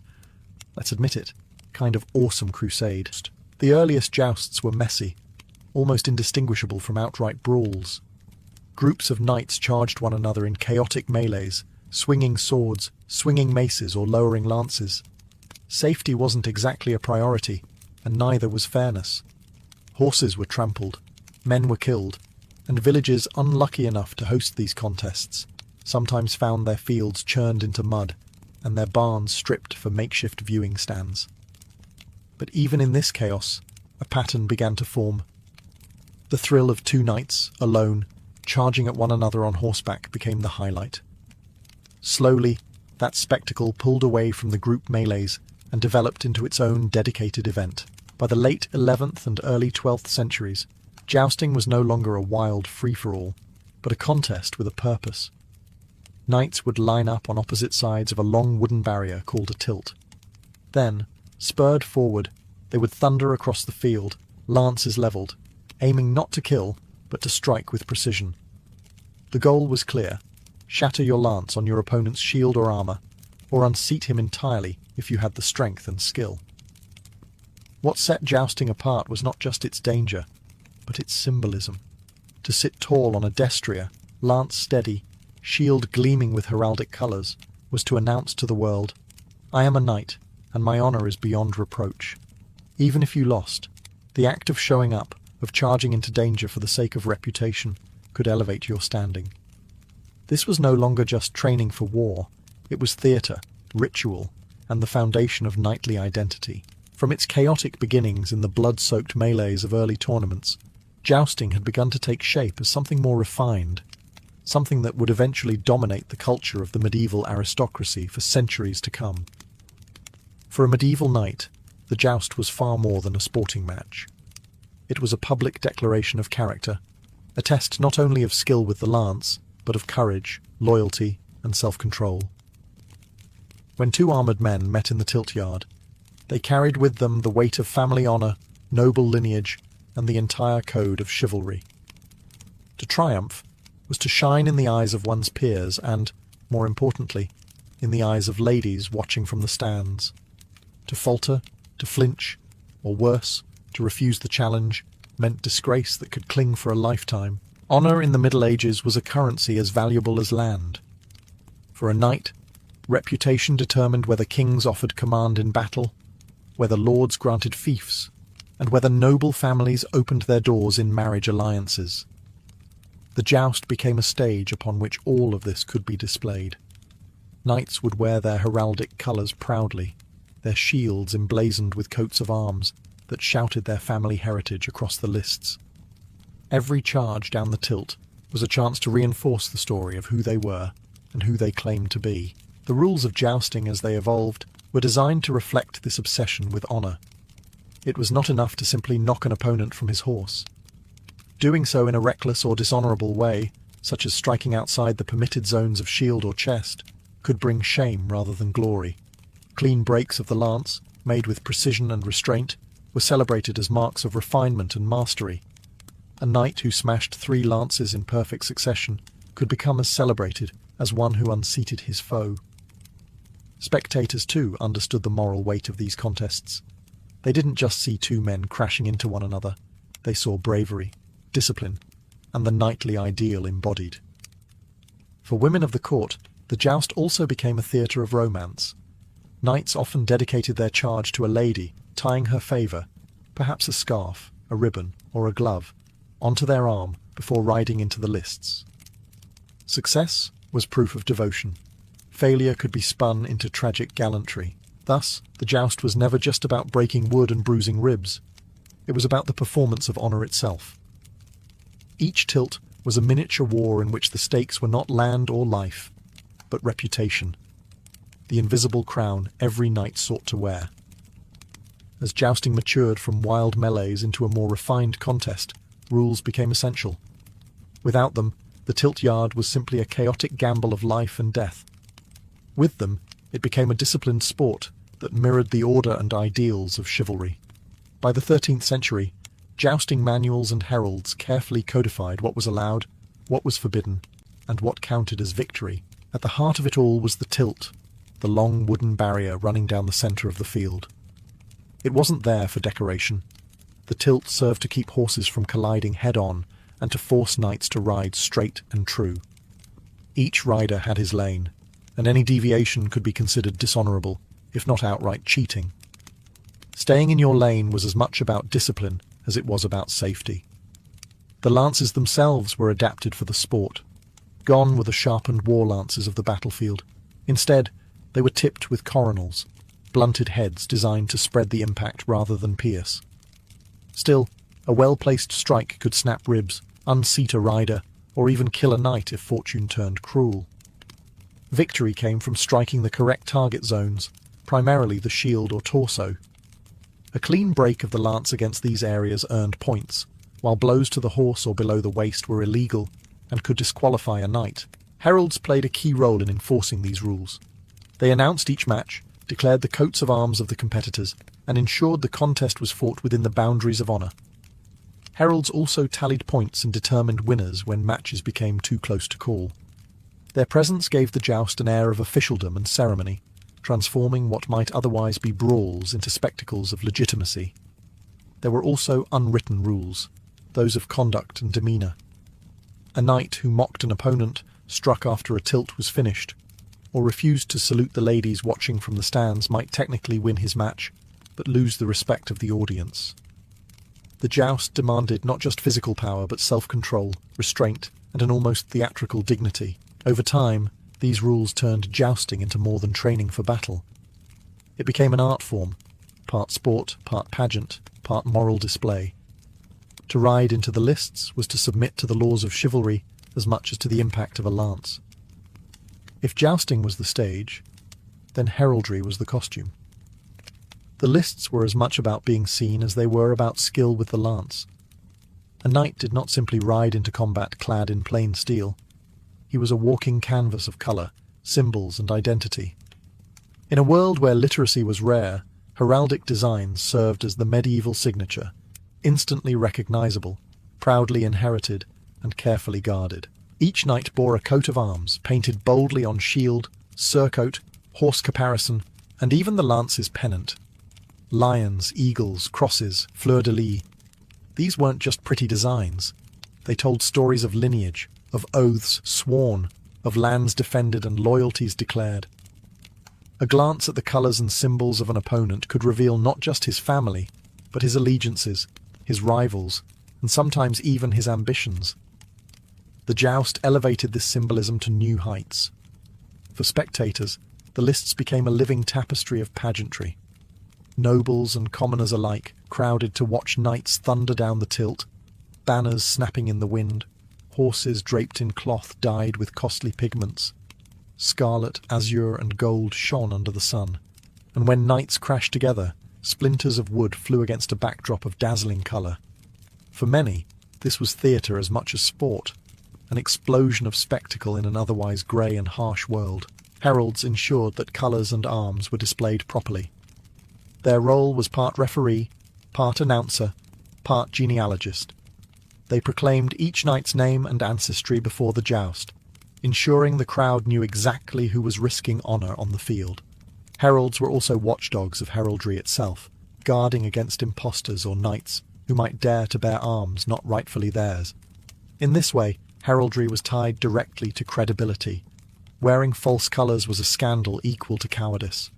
Speaker 1: let's admit it, kind of awesome crusade. The earliest jousts were messy, almost indistinguishable from outright brawls. Groups of knights charged one another in chaotic melees, swinging swords, swinging maces, or lowering lances. Safety wasn't exactly a priority, and neither was fairness. Horses were trampled, men were killed, and villages unlucky enough to host these contests sometimes found their fields churned into mud and their barns stripped for makeshift viewing stands. But even in this chaos, a pattern began to form. The thrill of two knights, alone, charging at one another on horseback became the highlight. Slowly, that spectacle pulled away from the group melees and developed into its own dedicated event. By the late 11th and early 12th centuries, jousting was no longer a wild free-for-all, but a contest with a purpose. Knights would line up on opposite sides of a long wooden barrier called a tilt. Then, spurred forward, they would thunder across the field, lances levelled, aiming not to kill, but to strike with precision. The goal was clear: shatter your lance on your opponent's shield or armour, or unseat him entirely if you had the strength and skill. What set jousting apart was not just its danger, but its symbolism. To sit tall on a destrier, lance steady, shield gleaming with heraldic colours, was to announce to the world, "I am a knight, and my honour is beyond reproach." Even if you lost, the act of showing up, of charging into danger for the sake of reputation, could elevate your standing. This was no longer just training for war, it was theatre, ritual, and the foundation of knightly identity. From its chaotic beginnings in the blood-soaked melees of early tournaments, jousting had begun to take shape as something more refined, something that would eventually dominate the culture of the medieval aristocracy for centuries to come. For a medieval knight, the joust was far more than a sporting match. It was a public declaration of character, a test not only of skill with the lance, but of courage, loyalty, and self-control. When two armoured men met in the tilt yard, they carried with them the weight of family honour, noble lineage, and the entire code of chivalry. To triumph was to shine in the eyes of one's peers and, more importantly, in the eyes of ladies watching from the stands. To falter, to flinch, or worse, to refuse the challenge, meant disgrace that could cling for a lifetime. Honour in the Middle Ages was a currency as valuable as land. For a knight, reputation determined whether kings offered command in battle, whether lords granted fiefs, and whether noble families opened their doors in marriage alliances. The joust became a stage upon which all of this could be displayed. Knights would wear their heraldic colours proudly, their shields emblazoned with coats of arms that shouted their family heritage across the lists. Every charge down the tilt was a chance to reinforce the story of who they were and who they claimed to be. The rules of jousting as they evolved were designed to reflect this obsession with honour. It was not enough to simply knock an opponent from his horse. Doing so in a reckless or dishonourable way, such as striking outside the permitted zones of shield or chest, could bring shame rather than glory. Clean breaks of the lance, made with precision and restraint, were celebrated as marks of refinement and mastery. A knight who smashed 3 lances in perfect succession could become as celebrated as one who unseated his foe. Spectators, too, understood the moral weight of these contests. They didn't just see 2 men crashing into one another. They saw bravery, discipline, and the knightly ideal embodied. For women of the court, the joust also became a theatre of romance. Knights often dedicated their charge to a lady, tying her favour, perhaps a scarf, a ribbon, or a glove, onto their arm before riding into the lists. Success was proof of devotion. Failure could be spun into tragic gallantry. Thus, the joust was never just about breaking wood and bruising ribs. It was about the performance of honour itself. Each tilt was a miniature war in which the stakes were not land or life, but reputation, the invisible crown every knight sought to wear. As jousting matured from wild melees into a more refined contest, rules became essential. Without them, the tilt yard was simply a chaotic gamble of life and death. With them, it became a disciplined sport that mirrored the order and ideals of chivalry. By the 13th century, jousting manuals and heralds carefully codified what was allowed, what was forbidden, and what counted as victory. At the heart of it all was the tilt, the long wooden barrier running down the centre of the field. It wasn't there for decoration. The tilt served to keep horses from colliding head-on and to force knights to ride straight and true. Each rider had his lane, and any deviation could be considered dishonourable, if not outright cheating. Staying in your lane was as much about discipline as it was about safety. The lances themselves were adapted for the sport. Gone were the sharpened war lances of the battlefield. Instead, they were tipped with coronals, blunted heads designed to spread the impact rather than pierce. Still, a well-placed strike could snap ribs, unseat a rider, or even kill a knight if fortune turned cruel. Victory came from striking the correct target zones, primarily the shield or torso. A clean break of the lance against these areas earned points, while blows to the horse or below the waist were illegal and could disqualify a knight. Heralds played a key role in enforcing these rules. They announced each match, declared the coats of arms of the competitors, and ensured the contest was fought within the boundaries of honour. Heralds also tallied points and determined winners when matches became too close to call. Their presence gave the joust an air of officialdom and ceremony, transforming what might otherwise be brawls into spectacles of legitimacy. There were also unwritten rules, those of conduct and demeanour. A knight who mocked an opponent, struck after a tilt was finished, or refused to salute the ladies watching from the stands might technically win his match, but lose the respect of the audience. The joust demanded not just physical power but self-control, restraint, and an almost theatrical dignity. Over time, these rules turned jousting into more than training for battle. It became an art form, part sport, part pageant, part moral display. To ride into the lists was to submit to the laws of chivalry as much as to the impact of a lance. If jousting was the stage, then heraldry was the costume. The lists were as much about being seen as they were about skill with the lance. A knight did not simply ride into combat clad in plain steel. He was a walking canvas of colour, symbols and identity. In a world where literacy was rare, heraldic designs served as the medieval signature, instantly recognisable, proudly inherited, and carefully guarded. Each knight bore a coat of arms, painted boldly on shield, surcoat, horse caparison, and even the lance's pennant. Lions, eagles, crosses, fleur-de-lis. These weren't just pretty designs. They told stories of lineage, of oaths sworn, of lands defended and loyalties declared. A glance at the colours and symbols of an opponent could reveal not just his family, but his allegiances, his rivals, and sometimes even his ambitions. The joust elevated this symbolism to new heights. For spectators, the lists became a living tapestry of pageantry. Nobles and commoners alike crowded to watch knights thunder down the tilt, banners snapping in the wind, horses draped in cloth dyed with costly pigments. Scarlet, azure, and gold shone under the sun, and when knights crashed together, splinters of wood flew against a backdrop of dazzling colour. For many, this was theatre as much as sport, an explosion of spectacle in an otherwise grey and harsh world. Heralds ensured that colours and arms were displayed properly. Their role was part referee, part announcer, part genealogist. They proclaimed each knight's name and ancestry before the joust, ensuring the crowd knew exactly who was risking honour on the field. Heralds were also watchdogs of heraldry itself, guarding against impostors or knights who might dare to bear arms not rightfully theirs. In this way, heraldry was tied directly to credibility. Wearing false colours was a scandal equal to cowardice.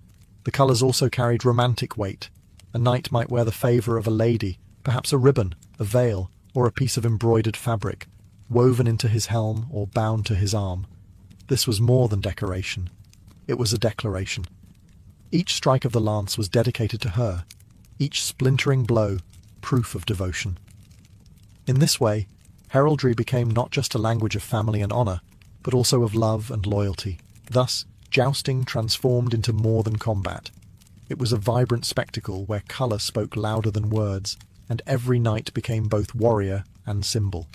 Speaker 1: The colours also carried romantic weight. A knight might wear the favour of a lady, perhaps a ribbon, a veil, or a piece of embroidered fabric, woven into his helm or bound to his arm. This was more than decoration. It was a declaration. Each strike of the lance was dedicated to her, each splintering blow proof of devotion. In this way, heraldry became not just a language of family and honour, but also of love and loyalty. Thus, jousting transformed into more than combat. It was a vibrant spectacle where colour spoke louder than words, and every knight became both warrior and symbol.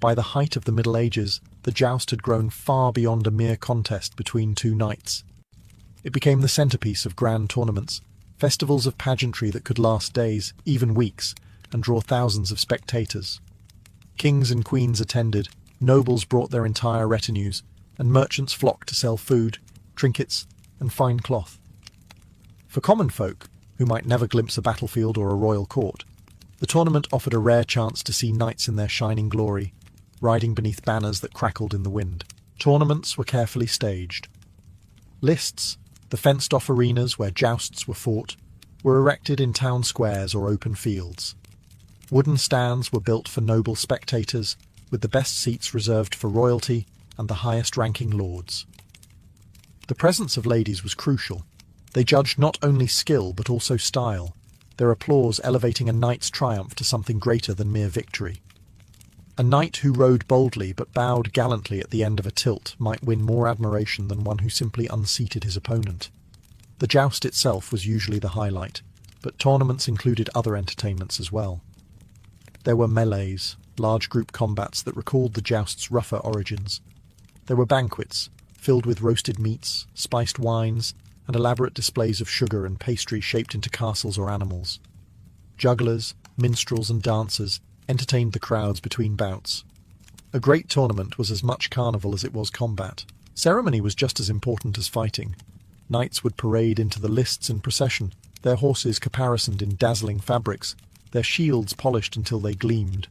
Speaker 1: By the height of the Middle Ages, the joust had grown far beyond a mere contest between two knights. It became the centrepiece of grand tournaments, festivals of pageantry that could last days, even weeks, and draw thousands of spectators. Kings and queens attended, nobles brought their entire retinues, and merchants flocked to sell food, trinkets, and fine cloth. For common folk, who might never glimpse a battlefield or a royal court, the tournament offered a rare chance to see knights in their shining glory, riding beneath banners that crackled in the wind. Tournaments were carefully staged. Lists, the fenced-off arenas where jousts were fought, were erected in town squares or open fields. Wooden stands were built for noble spectators, with the best seats reserved for royalty and the highest-ranking lords. The presence of ladies was crucial. They judged not only skill but also style, their applause elevating a knight's triumph to something greater than mere victory. A knight who rode boldly but bowed gallantly at the end of a tilt might win more admiration than one who simply unseated his opponent. The joust itself was usually the highlight, but tournaments included other entertainments as well. There were melees, large group combats that recalled the joust's rougher origins. There were banquets, filled with roasted meats, spiced wines, and elaborate displays of sugar and pastry shaped into castles or animals. Jugglers, minstrels, and dancers entertained the crowds between bouts. A great tournament was as much carnival as it was combat. Ceremony was just as important as fighting. Knights would parade into the lists in procession, their horses caparisoned in dazzling fabrics, their shields polished until they gleamed.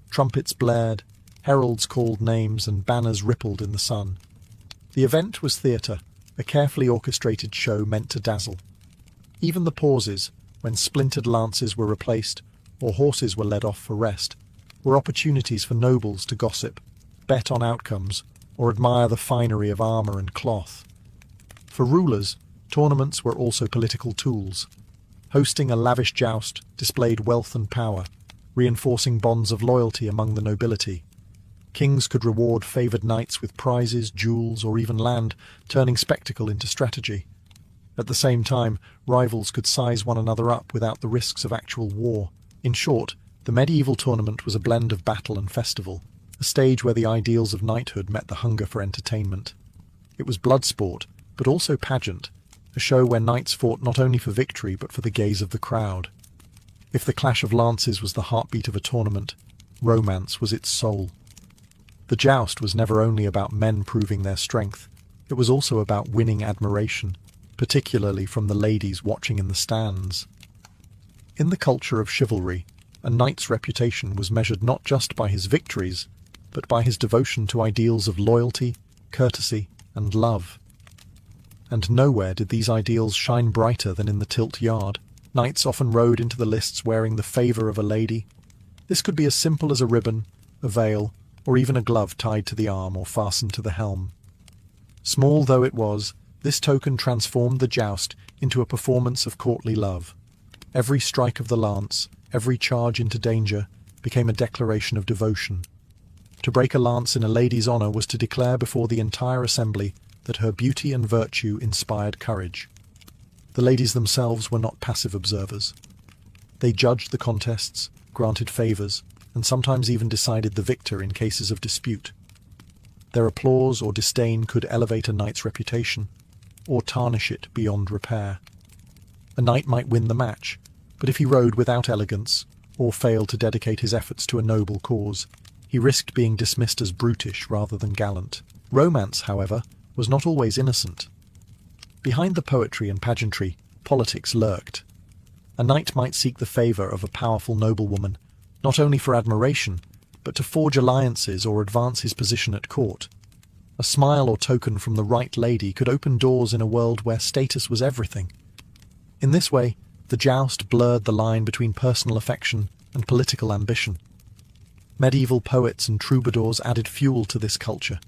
Speaker 1: Trumpets blared, heralds called names, and banners rippled in the sun. The event was theatre, a carefully orchestrated show meant to dazzle. Even the pauses, when splintered lances were replaced, or horses were led off for rest, were opportunities for nobles to gossip, bet on outcomes, or admire the finery of armour and cloth. For rulers, tournaments were also political tools. Hosting a lavish joust displayed wealth and power, reinforcing bonds of loyalty among the nobility. Kings could reward favoured knights with prizes, jewels, or even land, turning spectacle into strategy. At the same time, rivals could size one another up without the risks of actual war. In short, the medieval tournament was a blend of battle and festival, a stage where the ideals of knighthood met the hunger for entertainment. It was blood sport, but also pageant, a show where knights fought not only for victory but for the gaze of the crowd. If the clash of lances was the heartbeat of a tournament, romance was its soul. The joust was never only about men proving their strength, it was also about winning admiration, particularly from the ladies watching in the stands. In the culture of chivalry, a knight's reputation was measured not just by his victories, but by his devotion to ideals of loyalty, courtesy, and love. And nowhere did these ideals shine brighter than in the tilt yard. Knights often rode into the lists wearing the favour of a lady. This could be as simple as a ribbon, a veil, or even a glove tied to the arm or fastened to the helm. Small though it was, this token transformed the joust into a performance of courtly love. Every strike of the lance, every charge into danger, became a declaration of devotion. To break a lance in a lady's honour was to declare before the entire assembly that her beauty and virtue inspired courage. The ladies themselves were not passive observers. They judged the contests, granted favours, and sometimes even decided the victor in cases of dispute. Their applause or disdain could elevate a knight's reputation, or tarnish it beyond repair. A knight might win the match, but if he rode without elegance, or failed to dedicate his efforts to a noble cause, he risked being dismissed as brutish rather than gallant. Romance, however, was not always innocent. Behind the poetry and pageantry, politics lurked. A knight might seek the favour of a powerful noblewoman, not only for admiration, but to forge alliances or advance his position at court. A smile or token from the right lady could open doors in a world where status was everything. In this way, the joust blurred the line between personal affection and political ambition. Medieval poets and troubadours added fuel to this culture.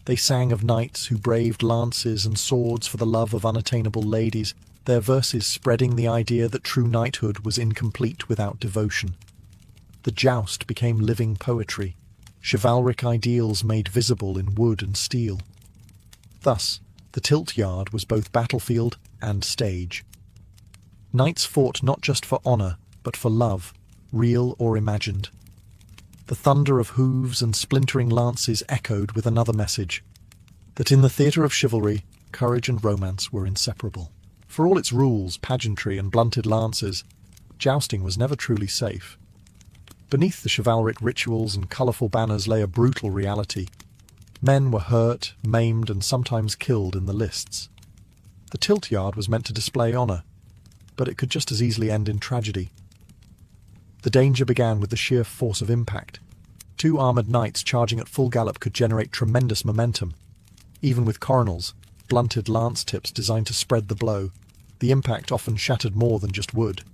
Speaker 1: They sang of knights who braved lances and swords for the love of unattainable ladies, their verses spreading the idea that true knighthood was incomplete without devotion. The joust became living poetry, chivalric ideals made visible in wood and steel. Thus, the tilt yard was both battlefield and stage. Knights fought not just for honour, but for love, real or imagined. The thunder of hooves and splintering lances echoed with another message, that in the theatre of chivalry, courage and romance were inseparable. For all its rules, pageantry and blunted lances, jousting was never truly safe. Beneath the chivalric rituals and colourful banners lay a brutal reality. Men were hurt, maimed and sometimes killed in the lists. The tilt yard was meant to display honour, but it could just as easily end in tragedy. The danger began with the sheer force of impact. Two armoured knights charging at full gallop could generate tremendous momentum. Even with coronals, blunted lance tips designed to spread the blow, the impact often shattered more than just wood.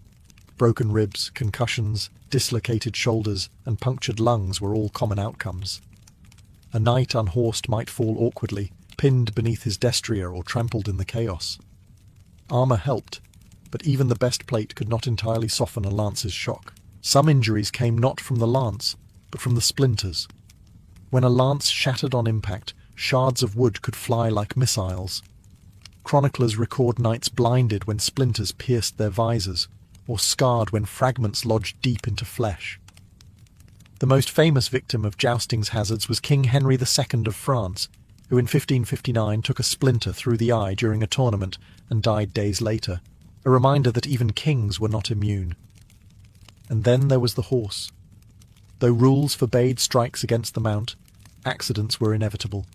Speaker 1: Broken ribs, concussions, dislocated shoulders, and punctured lungs were all common outcomes. A knight unhorsed might fall awkwardly, pinned beneath his destrier or trampled in the chaos. Armour helped, but even the best plate could not entirely soften a lance's shock. Some injuries came not from the lance, but from the splinters. When a lance shattered on impact, shards of wood could fly like missiles. Chroniclers record knights blinded when splinters pierced their visors, or scarred when fragments lodged deep into flesh. The most famous victim of jousting's hazards was King Henry II of France, who in 1559 took a splinter through the eye during a tournament and died days later, a reminder that even kings were not immune. And then there was the horse. Though rules forbade strikes against the mount, accidents were inevitable.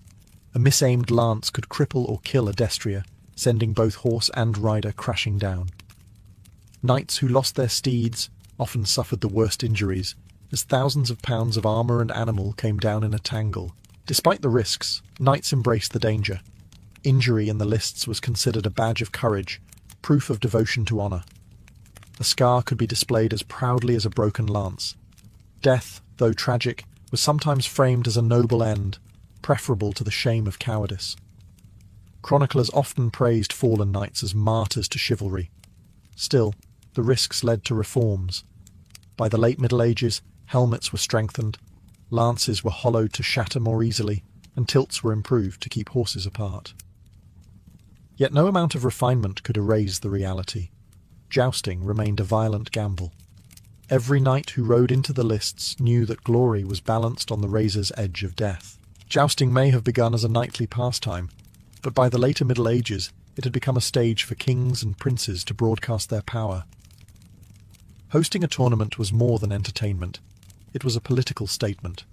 Speaker 1: A misaimed lance could cripple or kill a destrier, sending both horse and rider crashing down. Knights who lost their steeds often suffered the worst injuries, as thousands of pounds of armour and animal came down in a tangle. Despite the risks, knights embraced the danger. Injury in the lists was considered a badge of courage, proof of devotion to honour. A scar could be displayed as proudly as a broken lance. Death, though tragic, was sometimes framed as a noble end, preferable to the shame of cowardice. Chroniclers often praised fallen knights as martyrs to chivalry. Still, the risks led to reforms. By the late Middle Ages, helmets were strengthened, lances were hollowed to shatter more easily, and tilts were improved to keep horses apart. Yet no amount of refinement could erase the reality. Jousting remained a violent gamble. Every knight who rode into the lists knew that glory was balanced on the razor's edge of death. Jousting may have begun as a knightly pastime, but by the later Middle Ages it had become a stage for kings and princes to broadcast their power. Hosting a tournament was more than entertainment. It was a political statement.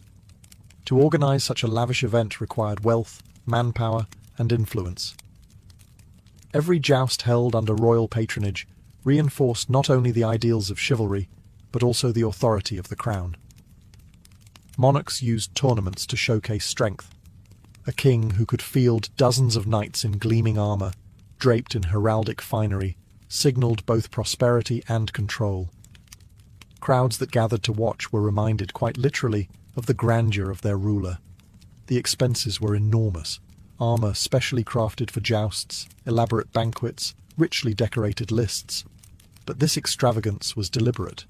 Speaker 1: To organise such a lavish event required wealth, manpower, and influence. Every joust held under royal patronage reinforced not only the ideals of chivalry, but also the authority of the crown. Monarchs used tournaments to showcase strength. A king who could field dozens of knights in gleaming armour, draped in heraldic finery, signaled both prosperity and control. Crowds that gathered to watch were reminded quite literally of the grandeur of their ruler. The expenses were enormous. Armor specially crafted for jousts, elaborate banquets, richly decorated lists. But this extravagance was deliberate.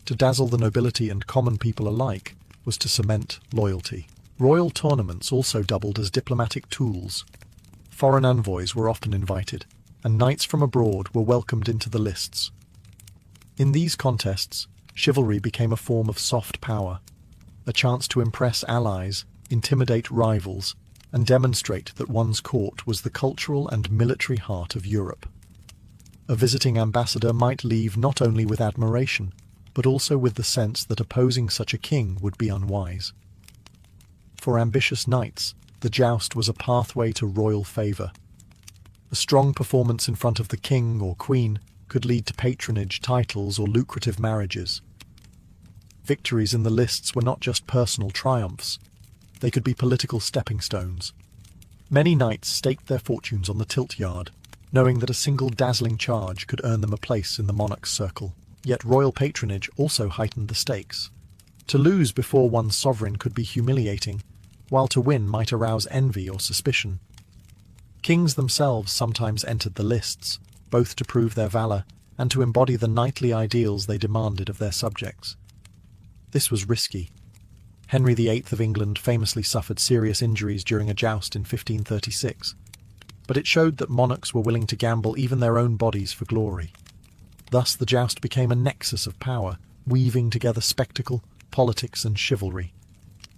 Speaker 1: To dazzle the nobility and common people alike was to cement loyalty. Royal tournaments also doubled as diplomatic tools. Foreign envoys were often invited, and knights from abroad were welcomed into the lists. In these contests, chivalry became a form of soft power, a chance to impress allies, intimidate rivals, and demonstrate that one's court was the cultural and military heart of Europe. A visiting ambassador might leave not only with admiration, but also with the sense that opposing such a king would be unwise. For ambitious knights, the joust was a pathway to royal favour. A strong performance in front of the king or queen could lead to patronage, titles, or lucrative marriages. Victories in the lists were not just personal triumphs. They could be political stepping stones. Many knights staked their fortunes on the tilt yard, knowing that a single dazzling charge could earn them a place in the monarch's circle. Yet royal patronage also heightened the stakes. To lose before one's sovereign could be humiliating, while to win might arouse envy or suspicion. Kings themselves sometimes entered the lists, both to prove their valour and to embody the knightly ideals they demanded of their subjects. This was risky. Henry VIII of England famously suffered serious injuries during a joust in 1536, but it showed that monarchs were willing to gamble even their own bodies for glory. Thus the joust became a nexus of power, weaving together spectacle, politics, and chivalry.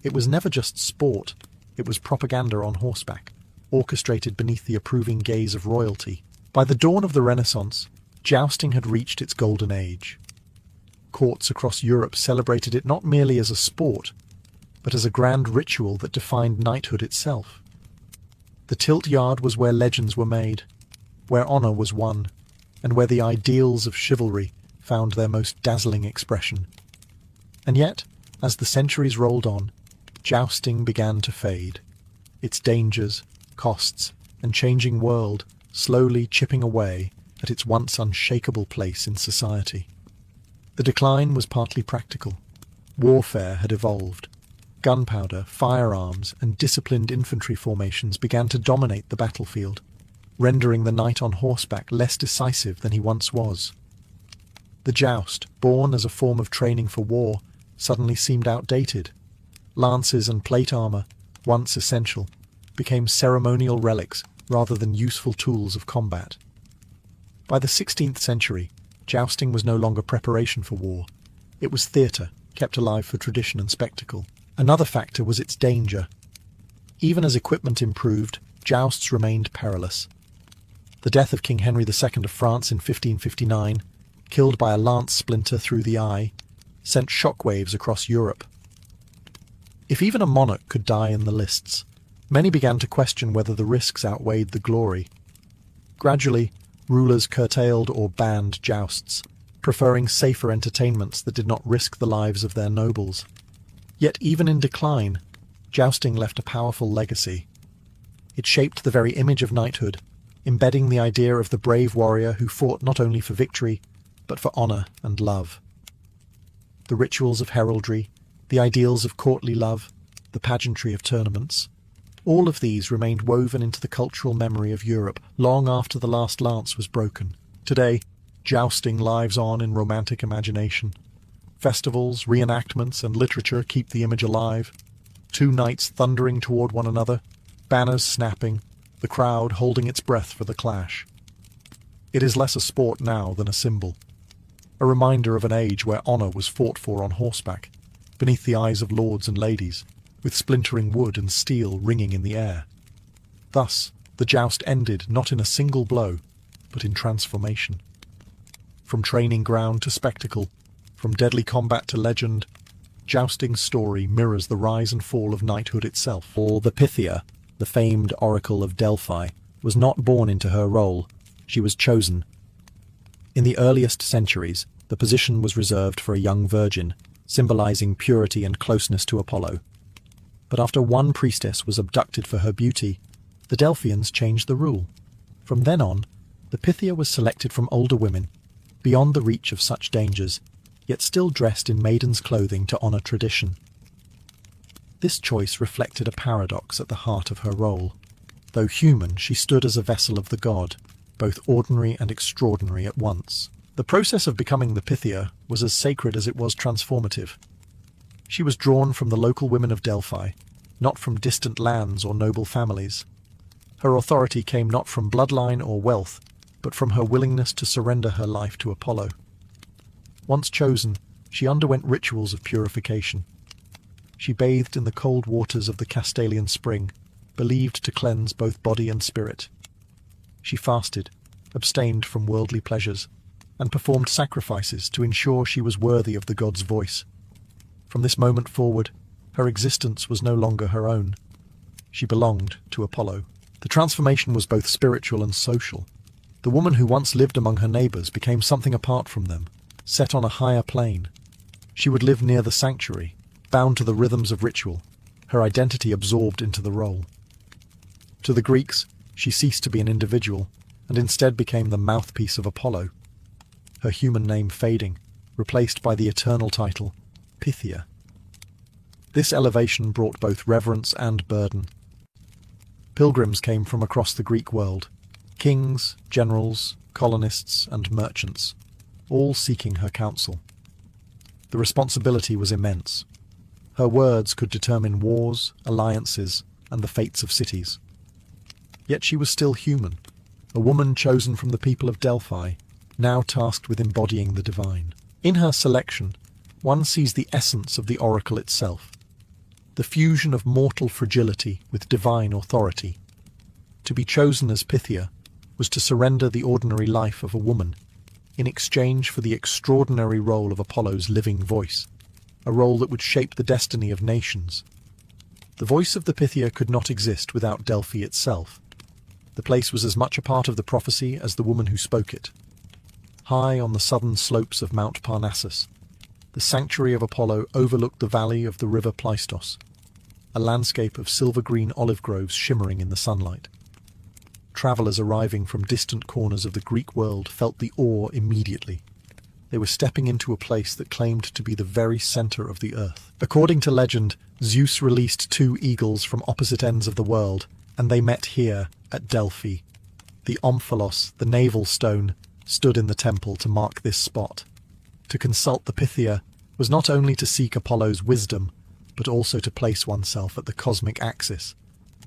Speaker 1: It was never just sport, it was propaganda on horseback, orchestrated beneath the approving gaze of royalty. By the dawn of the Renaissance, jousting had reached its golden age. Courts across Europe celebrated it not merely as a sport, but as a grand ritual that defined knighthood itself. The tilt yard was where legends were made, where honour was won, and where the ideals of chivalry found their most dazzling expression. And yet, as the centuries rolled on, jousting began to fade, its dangers, costs, and changing world slowly chipping away at its once unshakable place in society. The decline was partly practical. Warfare had evolved. Gunpowder, firearms, and disciplined infantry formations began to dominate the battlefield, rendering the knight on horseback less decisive than he once was. The joust, born as a form of training for war, suddenly seemed outdated. Lances and plate armour, once essential, became ceremonial relics rather than useful tools of combat. By the 16th century, jousting was no longer preparation for war. It was theatre, kept alive for tradition and spectacle. Another factor was its danger. Even as equipment improved, jousts remained perilous. The death of King Henry II of France in 1559, killed by a lance splinter through the eye, sent shockwaves across Europe. If even a monarch could die in the lists, many began to question whether the risks outweighed the glory. Gradually, rulers curtailed or banned jousts, preferring safer entertainments that did not risk the lives of their nobles. Yet even in decline, jousting left a powerful legacy. It shaped the very image of knighthood, embedding the idea of the brave warrior who fought not only for victory, but for honour and love. The rituals of heraldry, the ideals of courtly love, the pageantry of tournaments, all of these remained woven into the cultural memory of Europe long after the last lance was broken. Today, jousting lives on in romantic imagination. Festivals, reenactments, and literature keep the image alive. Two knights thundering toward one another, banners snapping, the crowd holding its breath for the clash. It is less a sport now than a symbol, a reminder of an age where honour was fought for on horseback, beneath the eyes of lords and ladies, with splintering wood and steel ringing in the air. Thus, the joust ended not in a single blow, but in transformation. From training ground to spectacle, from deadly combat to legend, jousting's story mirrors the rise and fall of knighthood itself.
Speaker 2: For the Pythia, the famed oracle of Delphi, was not born into her role, she was chosen. In the earliest centuries, the position was reserved for a young virgin, symbolizing purity and closeness to Apollo. But after one priestess was abducted for her beauty, the Delphians changed the rule. From then on, The Pythia was selected from older women, beyond the reach of such dangers, yet still dressed in maiden's clothing to honour tradition. This choice reflected a paradox at the heart of her role. Though human, she stood as a vessel of the god, both ordinary and extraordinary at once. The process of becoming the Pythia was as sacred as it was transformative. She was drawn from the local women of Delphi, not from distant lands or noble families. Her authority came not from bloodline or wealth, but from her willingness to surrender her life to Apollo. Once chosen, she underwent rituals of purification. She bathed in the cold waters of the Castalian spring, believed to cleanse both body and spirit. She fasted, abstained from worldly pleasures, and performed sacrifices to ensure she was worthy of the god's voice. From this moment forward, her existence was no longer her own. She belonged to Apollo. The transformation was both spiritual and social. The woman who once lived among her neighbours became something apart from them, set on a higher plane. She would live near the sanctuary, bound to the rhythms of ritual, her identity absorbed into the role. To the Greeks, she ceased to be an individual, and instead became the mouthpiece of Apollo, her human name fading, replaced by the eternal title, Pythia. This elevation brought both reverence and burden. Pilgrims came from across the Greek world, kings, generals, colonists, and merchants, all seeking her counsel. The responsibility was immense. Her words could determine wars, alliances, and the fates of cities. Yet she was still human, a woman chosen from the people of Delphi, now tasked with embodying the divine. In her selection, one sees the essence of the oracle itself, the fusion of mortal fragility with divine authority. To be chosen as Pythia was to surrender the ordinary life of a woman in exchange for the extraordinary role of Apollo's living voice, a role that would shape the destiny of nations. The voice of the Pythia could not exist without Delphi itself. The place was as much a part of the prophecy as the woman who spoke it. High on the southern slopes of Mount Parnassus, the sanctuary of Apollo overlooked the valley of the river Pleistos, a landscape of silver-green olive groves shimmering in the sunlight. Travellers arriving from distant corners of the Greek world felt the awe immediately. They were stepping into a place that claimed to be the very centre of the earth. According to legend, Zeus released two eagles from opposite ends of the world, and they met here, at Delphi. The omphalos, the navel stone, stood in the temple to mark this spot. To consult the Pythia was not only to seek Apollo's wisdom, but also to place oneself at the cosmic axis,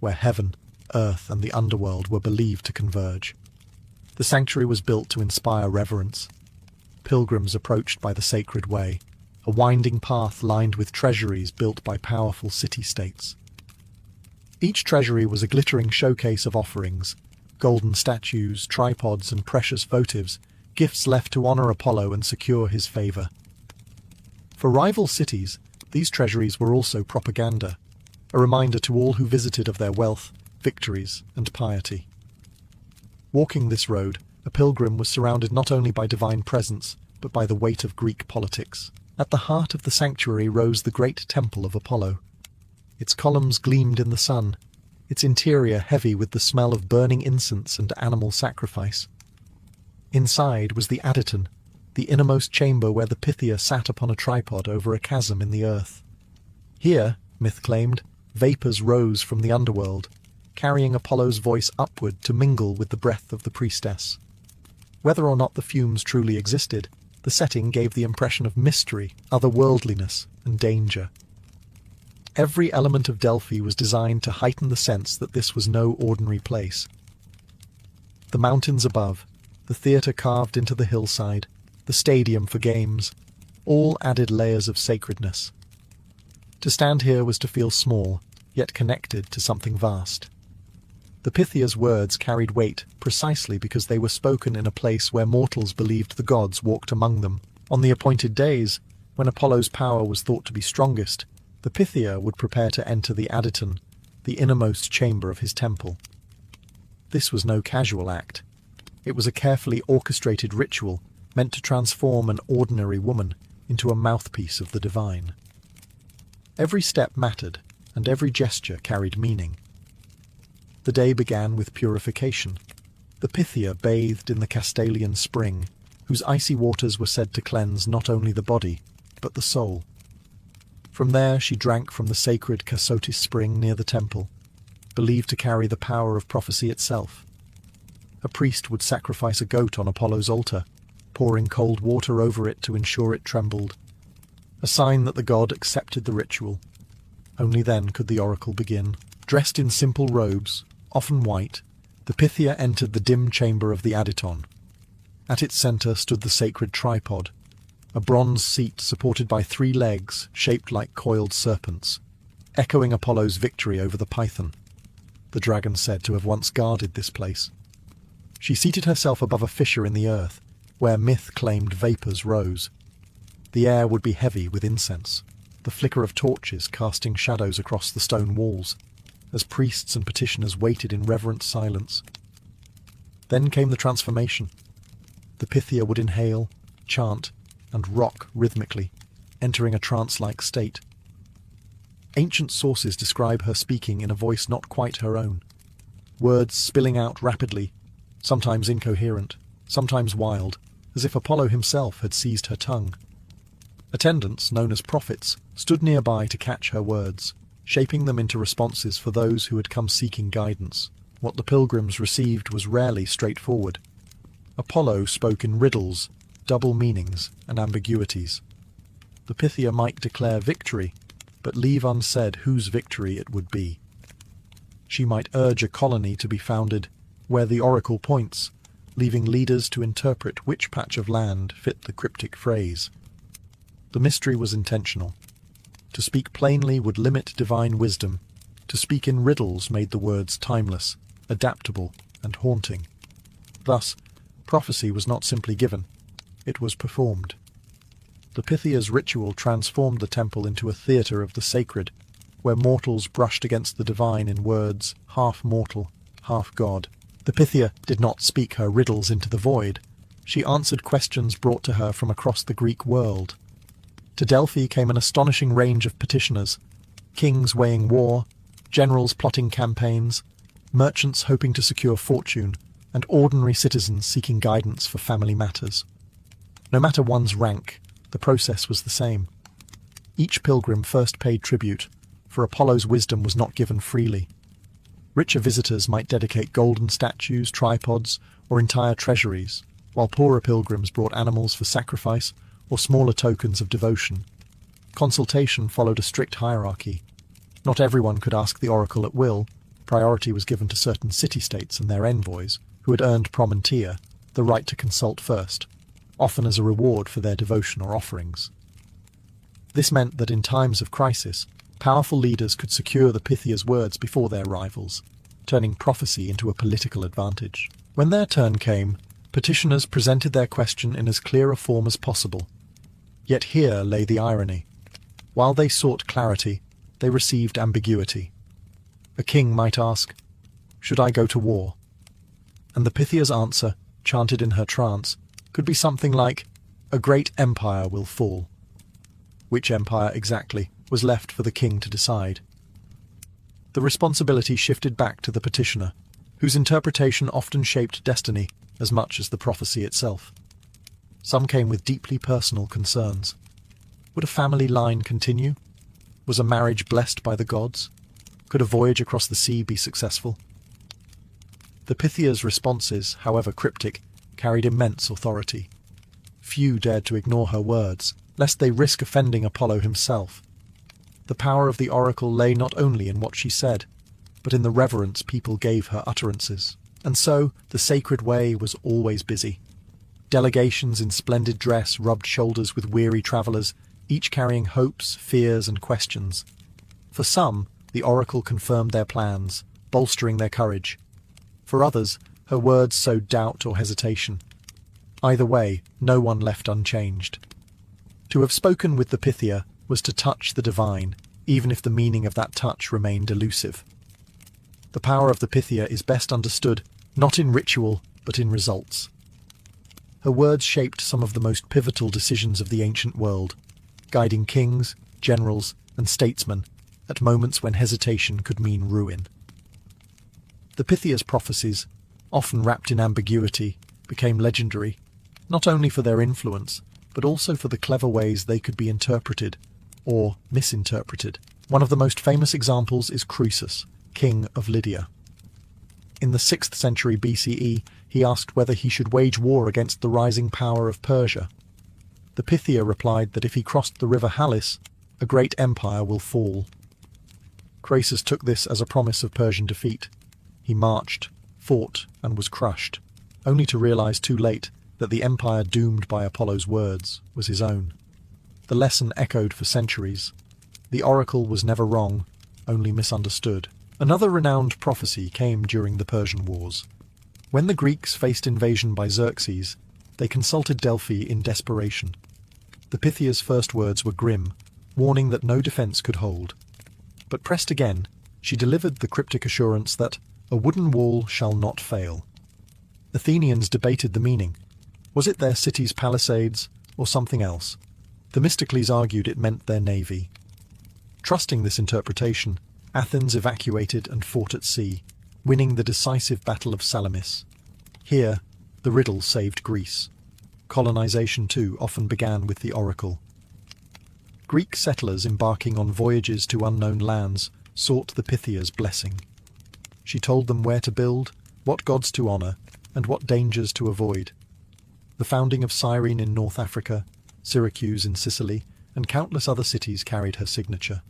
Speaker 2: where heaven, earth, and the underworld were believed to converge. The sanctuary was built to inspire reverence. Pilgrims approached by the sacred way, a winding path lined with treasuries built by powerful city-states. Each treasury was a glittering showcase of offerings, golden statues, tripods, and precious votives, gifts left to honor Apollo and secure his favor. For rival cities, these treasuries were also propaganda, a reminder to all who visited of their wealth, victories, and piety. Walking this road, a pilgrim was surrounded not only by divine presence, but by the weight of Greek politics. At the heart of the sanctuary rose the great temple of Apollo. Its columns gleamed in the sun, its interior heavy with the smell of burning incense and animal sacrifice. Inside was the Adyton, the innermost chamber where the Pythia sat upon a tripod over a chasm in the earth. Here, myth claimed, vapours rose from the underworld, carrying Apollo's voice upward to mingle with the breath of the priestess. Whether or not the fumes truly existed, the setting gave the impression of mystery, otherworldliness, and danger. Every element of Delphi was designed to heighten the sense that this was no ordinary place. The mountains above, the theatre carved into the hillside, the stadium for games, all added layers of sacredness. To stand here was to feel small, yet connected to something vast. The Pythia's words carried weight precisely because they were spoken in a place where mortals believed the gods walked among them. On the appointed days, when Apollo's power was thought to be strongest, the Pythia would prepare to enter the Adyton, the innermost chamber of his temple. This was no casual act. It was a carefully orchestrated ritual meant to transform an ordinary woman into a mouthpiece of the divine. Every step mattered, and every gesture carried meaning. The day began with purification. The Pythia bathed in the Castalian spring, whose icy waters were said to cleanse not only the body, but the soul. From there she drank from the sacred Cassotis spring near the temple, believed to carry the power of prophecy itself. A priest would sacrifice a goat on Apollo's altar, pouring cold water over it to ensure it trembled, a sign that the god accepted the ritual. Only then could the oracle begin. Dressed in simple robes, often white, the Pythia entered the dim chamber of the Aditon. At its centre stood the sacred tripod, a bronze seat supported by 3 legs shaped like coiled serpents, echoing Apollo's victory over the Python. The dragon said to have once guarded this place. She seated herself above a fissure in the earth, where myth claimed vapours rose. The air would be heavy with incense, the flicker of torches casting shadows across the stone walls, as priests and petitioners waited in reverent silence. Then came the transformation. The Pythia would inhale, chant, and rock rhythmically, entering a trance-like state. Ancient sources describe her speaking in a voice not quite her own, words spilling out rapidly, sometimes incoherent, sometimes wild, as if Apollo himself had seized her tongue. Attendants, known as prophets, stood nearby to catch her words, shaping them into responses for those who had come seeking guidance. What the pilgrims received was rarely straightforward. Apollo spoke in riddles, double meanings, and ambiguities. The Pythia might declare victory, but leave unsaid whose victory it would be. She might urge a colony to be founded where the oracle points, leaving leaders to interpret which patch of land fit the cryptic phrase. The mystery was intentional. To speak plainly would limit divine wisdom. To speak in riddles made the words timeless, adaptable, and haunting. Thus, prophecy was not simply given, it was performed. The Pythia's ritual transformed the temple into a theatre of the sacred, where mortals brushed against the divine in words half mortal, half god. The Pythia did not speak her riddles into the void. She answered questions brought to her from across the Greek world. To Delphi came an astonishing range of petitioners, kings weighing war, generals plotting campaigns, merchants hoping to secure fortune, and ordinary citizens seeking guidance for family matters. No matter one's rank, the process was the same. Each pilgrim first paid tribute, for Apollo's wisdom was not given freely. Richer visitors might dedicate golden statues, tripods, or entire treasuries, while poorer pilgrims brought animals for sacrifice or smaller tokens of devotion. Consultation followed a strict hierarchy. Not everyone could ask the oracle at will. Priority was given to certain city-states and their envoys, who had earned promontia, the right to consult first, often as a reward for their devotion or offerings. This meant that in times of crisis, powerful leaders could secure the Pythia's words before their rivals, turning prophecy into a political advantage. When their turn came, petitioners presented their question in as clear a form as possible. Yet here lay the irony. While they sought clarity, they received ambiguity. A king might ask, "Should I go to war?" And the Pythia's answer, chanted in her trance, could be something like, "A great empire will fall." Which empire exactly was left for the king to decide. The responsibility shifted back to the petitioner, whose interpretation often shaped destiny as much as the prophecy itself. Some came with deeply personal concerns. Would a family line continue? Was a marriage blessed by the gods? Could a voyage across the sea be successful? The Pythia's responses, however cryptic, carried immense authority. Few dared to ignore her words, lest they risk offending Apollo himself. The power of the oracle lay not only in what she said, but in the reverence people gave her utterances. And so, the sacred way was always busy. Delegations in splendid dress rubbed shoulders with weary travellers, each carrying hopes, fears, and questions. For some, the oracle confirmed their plans, bolstering their courage. For others, her words sowed doubt or hesitation. Either way, no one left unchanged. To have spoken with the Pythia was to touch the divine, even if the meaning of that touch remained elusive. The power of the Pythia is best understood, not in ritual, but in results. Her words shaped some of the most pivotal decisions of the ancient world, guiding kings, generals, and statesmen at moments when hesitation could mean ruin. The Pythia's prophecies, often wrapped in ambiguity, became legendary, not only for their influence, but also for the clever ways they could be interpreted, or misinterpreted. One of the most famous examples is Croesus, king of Lydia. In the 6th century BCE, he asked whether he should wage war against the rising power of Persia. The Pythia replied that if he crossed the river Halys, a great empire will fall. Croesus took this as a promise of Persian defeat. He marched, fought, and was crushed, only to realize too late that the empire doomed by Apollo's words was his own. The lesson echoed for centuries. The oracle was never wrong, only misunderstood. Another renowned prophecy came during the Persian Wars. When the Greeks faced invasion by Xerxes, they consulted Delphi in desperation. The Pythia's first words were grim, warning that no defense could hold. But pressed again, she delivered the cryptic assurance that a wooden wall shall not fail. Athenians debated the meaning. Was it their city's palisades, or something else? Themistocles argued it meant their navy. Trusting this interpretation, Athens evacuated and fought at sea, winning the decisive Battle of Salamis. Here, the riddle saved Greece. Colonization, too, often began with the oracle. Greek settlers embarking on voyages to unknown lands sought the Pythia's blessing. She told them where to build, what gods to honor, and what dangers to avoid. The founding of Cyrene in North Africa, Syracuse in Sicily, and countless other cities carried her signature.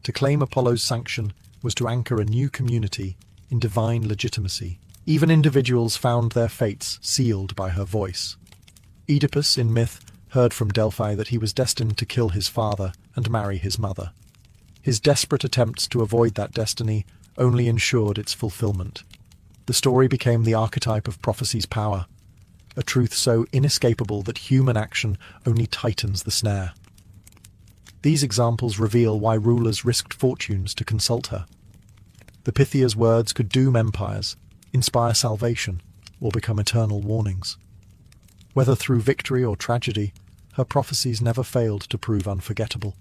Speaker 2: To claim Apollo's sanction was to anchor a new community in divine legitimacy. Even individuals found their fates sealed by her voice. Oedipus, in myth, heard from Delphi that he was destined to kill his father and marry his mother. His desperate attempts to avoid that destiny only ensured its fulfillment. The story became the archetype of prophecy's power, a truth so inescapable that human action only tightens the snare. These examples reveal why rulers risked fortunes to consult her. The Pythia's words could doom empires, inspire salvation, or become eternal warnings. Whether through victory or tragedy, her prophecies never failed to prove unforgettable.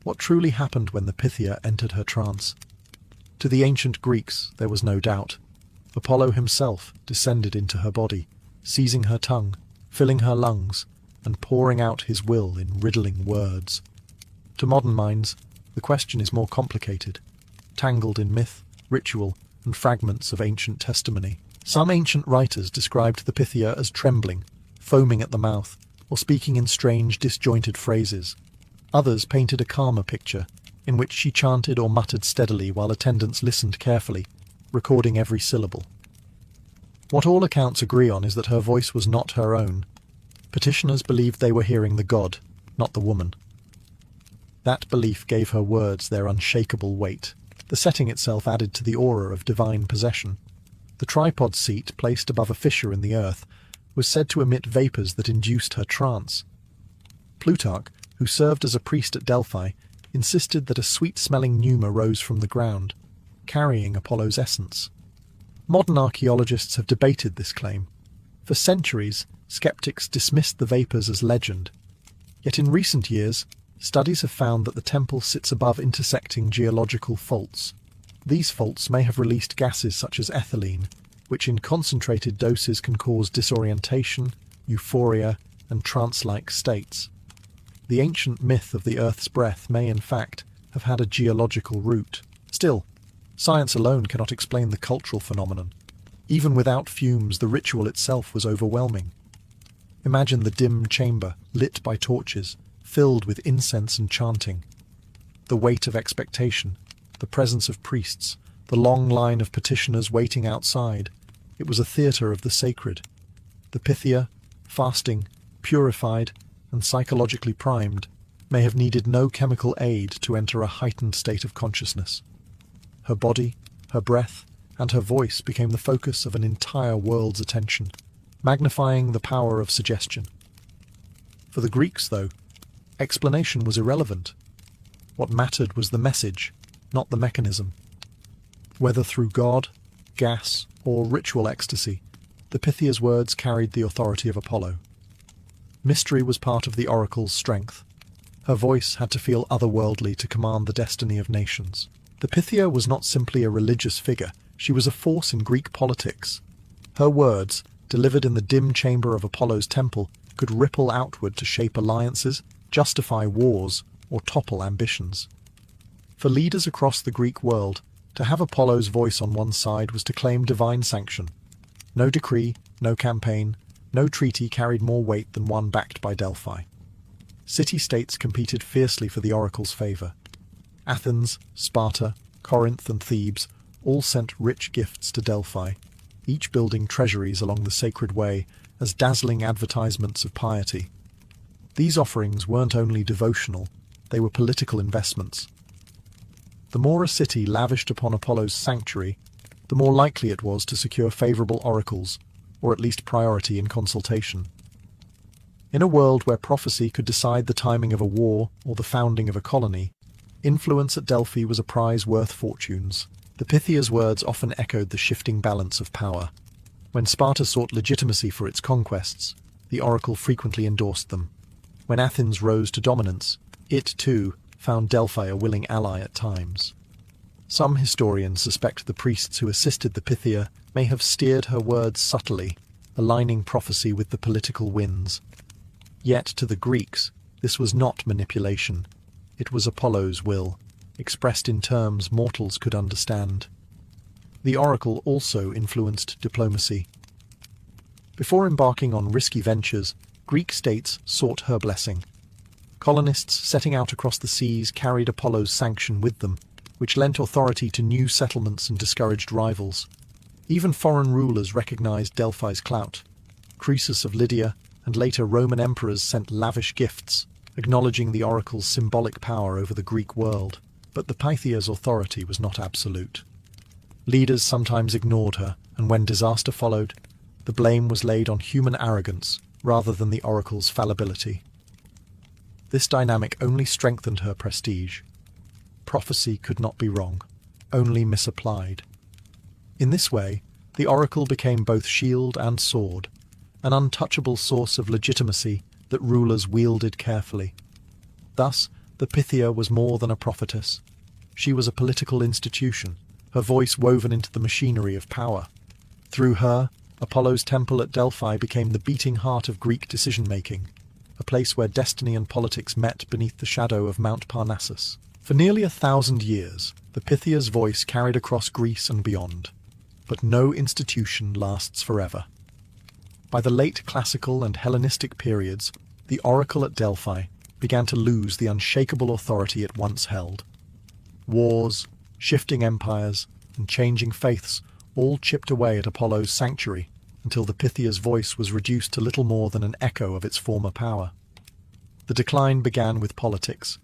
Speaker 2: What truly happened when the Pythia entered her trance? To the ancient Greeks, there was no doubt. Apollo himself descended into her body, seizing her tongue, filling her lungs, and pouring out his will in riddling words. To modern minds, the question is more complicated, tangled in myth, ritual, and fragments of ancient testimony. Some ancient writers described the Pythia as trembling, foaming at the mouth, or speaking in strange, disjointed phrases. Others painted a calmer picture, in which she chanted or muttered steadily while attendants listened carefully, recording every syllable. What all accounts agree on is that her voice was not her own. Petitioners believed they were hearing the god, not the woman. That belief gave her words their unshakable weight. The setting itself added to the aura of divine possession. The tripod seat, placed above a fissure in the earth, was said to emit vapours that induced her trance. Plutarch, who served as a priest at Delphi, insisted that a sweet-smelling pneuma rose from the ground, carrying Apollo's essence. Modern archaeologists have debated this claim. For centuries, skeptics dismissed the vapours as legend. Yet in recent years, studies have found that the temple sits above intersecting geological faults. These faults may have released gases such as ethylene, which in concentrated doses can cause disorientation, euphoria, and trance-like states. The ancient myth of the Earth's breath may, in fact, have had a geological root. Still, science alone cannot explain the cultural phenomenon. Even without fumes, the ritual itself was overwhelming. Imagine the dim chamber, lit by torches, filled with incense and chanting. The weight of expectation, the presence of priests, the long line of petitioners waiting outside. It was a theatre of the sacred. The Pythia, fasting, purified, and psychologically primed, may have needed no chemical aid to enter a heightened state of consciousness. Her body, her breath, and her voice became the focus of an entire world's attention, magnifying the power of suggestion. For the Greeks, though, explanation was irrelevant. What mattered was the message, not the mechanism. Whether through God, gas, or ritual ecstasy, the Pythia's words carried the authority of Apollo. Mystery was part of the oracle's strength. Her voice had to feel otherworldly to command the destiny of nations. The Pythia was not simply a religious figure, She was a force in Greek politics. Her words, delivered in the dim chamber of Apollo's temple, could ripple outward to shape alliances, justify wars, or topple ambitions. For leaders across the Greek world, to have Apollo's voice on one side was to claim divine sanction. No decree, no campaign, no treaty carried more weight than one backed by Delphi. City-states competed fiercely for the oracle's favour. Athens, Sparta, Corinth and Thebes all sent rich gifts to Delphi, each building treasuries along the sacred way as dazzling advertisements of piety. These offerings weren't only devotional, they were political investments. The more a city lavished upon Apollo's sanctuary, the more likely it was to secure favourable oracles, or at least priority in consultation. In a world where prophecy could decide the timing of a war or the founding of a colony, influence at Delphi was a prize worth fortunes. The Pythia's words often echoed the shifting balance of power. When Sparta sought legitimacy for its conquests, the oracle frequently endorsed them. When Athens rose to dominance, it, too, found Delphi a willing ally at times. Some historians suspect the priests who assisted the Pythia may have steered her words subtly, aligning prophecy with the political winds. Yet to the Greeks, this was not manipulation. It was Apollo's will, expressed in terms mortals could understand. The oracle also influenced diplomacy. Before embarking on risky ventures, Greek states sought her blessing. Colonists setting out across the seas carried Apollo's sanction with them, which lent authority to new settlements and discouraged rivals. Even foreign rulers recognized Delphi's clout. Croesus of Lydia and later Roman emperors sent lavish gifts, acknowledging the oracle's symbolic power over the Greek world. But the Pythia's authority was not absolute. Leaders sometimes ignored her, and when disaster followed, the blame was laid on human arrogance rather than the oracle's fallibility. This dynamic only strengthened her prestige. Prophecy could not be wrong, only misapplied. In this way, the oracle became both shield and sword, an untouchable source of legitimacy that rulers wielded carefully. Thus, the Pythia was more than a prophetess. She was a political institution, her voice woven into the machinery of power. Through her, Apollo's temple at Delphi became the beating heart of Greek decision-making, a place where destiny and politics met beneath the shadow of Mount Parnassus. For nearly 1,000 years, the Pythia's voice carried across Greece and beyond. But no institution lasts forever. By the late classical and Hellenistic periods, the oracle at Delphi began to lose the unshakable authority it once held. Wars, shifting empires, and changing faiths all chipped away at Apollo's sanctuary until the Pythia's voice was reduced to little more than an echo of its former power. The decline began with politics.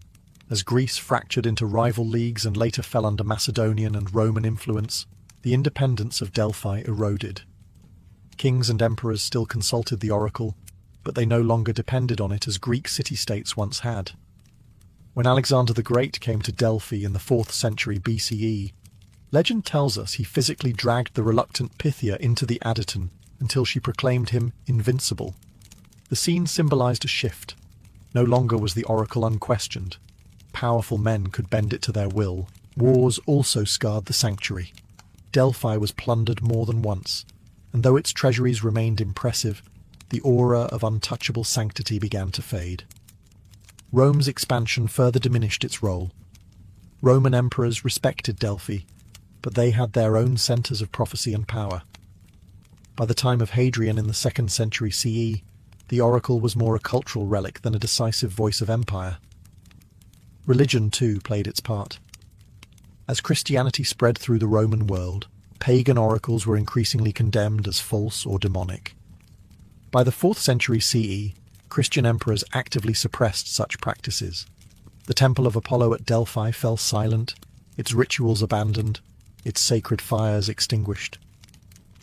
Speaker 2: As Greece fractured into rival leagues and later fell under Macedonian and Roman influence, the independence of Delphi eroded. Kings and emperors still consulted the oracle, but they no longer depended on it as Greek city-states once had. When Alexander the Great came to Delphi in the 4th century BCE, legend tells us he physically dragged the reluctant Pythia into the Adyton until she proclaimed him invincible. The scene symbolized a shift. No longer was the oracle unquestioned. Powerful men could bend it to their will. Wars also scarred the sanctuary. Delphi was plundered more than once, and though its treasuries remained impressive, the aura of untouchable sanctity began to fade. Rome's expansion further diminished its role. Roman emperors respected Delphi, but they had their own centers of prophecy and power. By the time of Hadrian in the 2nd century CE, the oracle was more a cultural relic than a decisive voice of empire. Religion, too, played its part. As Christianity spread through the Roman world, pagan oracles were increasingly condemned as false or demonic. By the 4th century CE, Christian emperors actively suppressed such practices. The temple of Apollo at Delphi fell silent, its rituals abandoned, its sacred fires extinguished.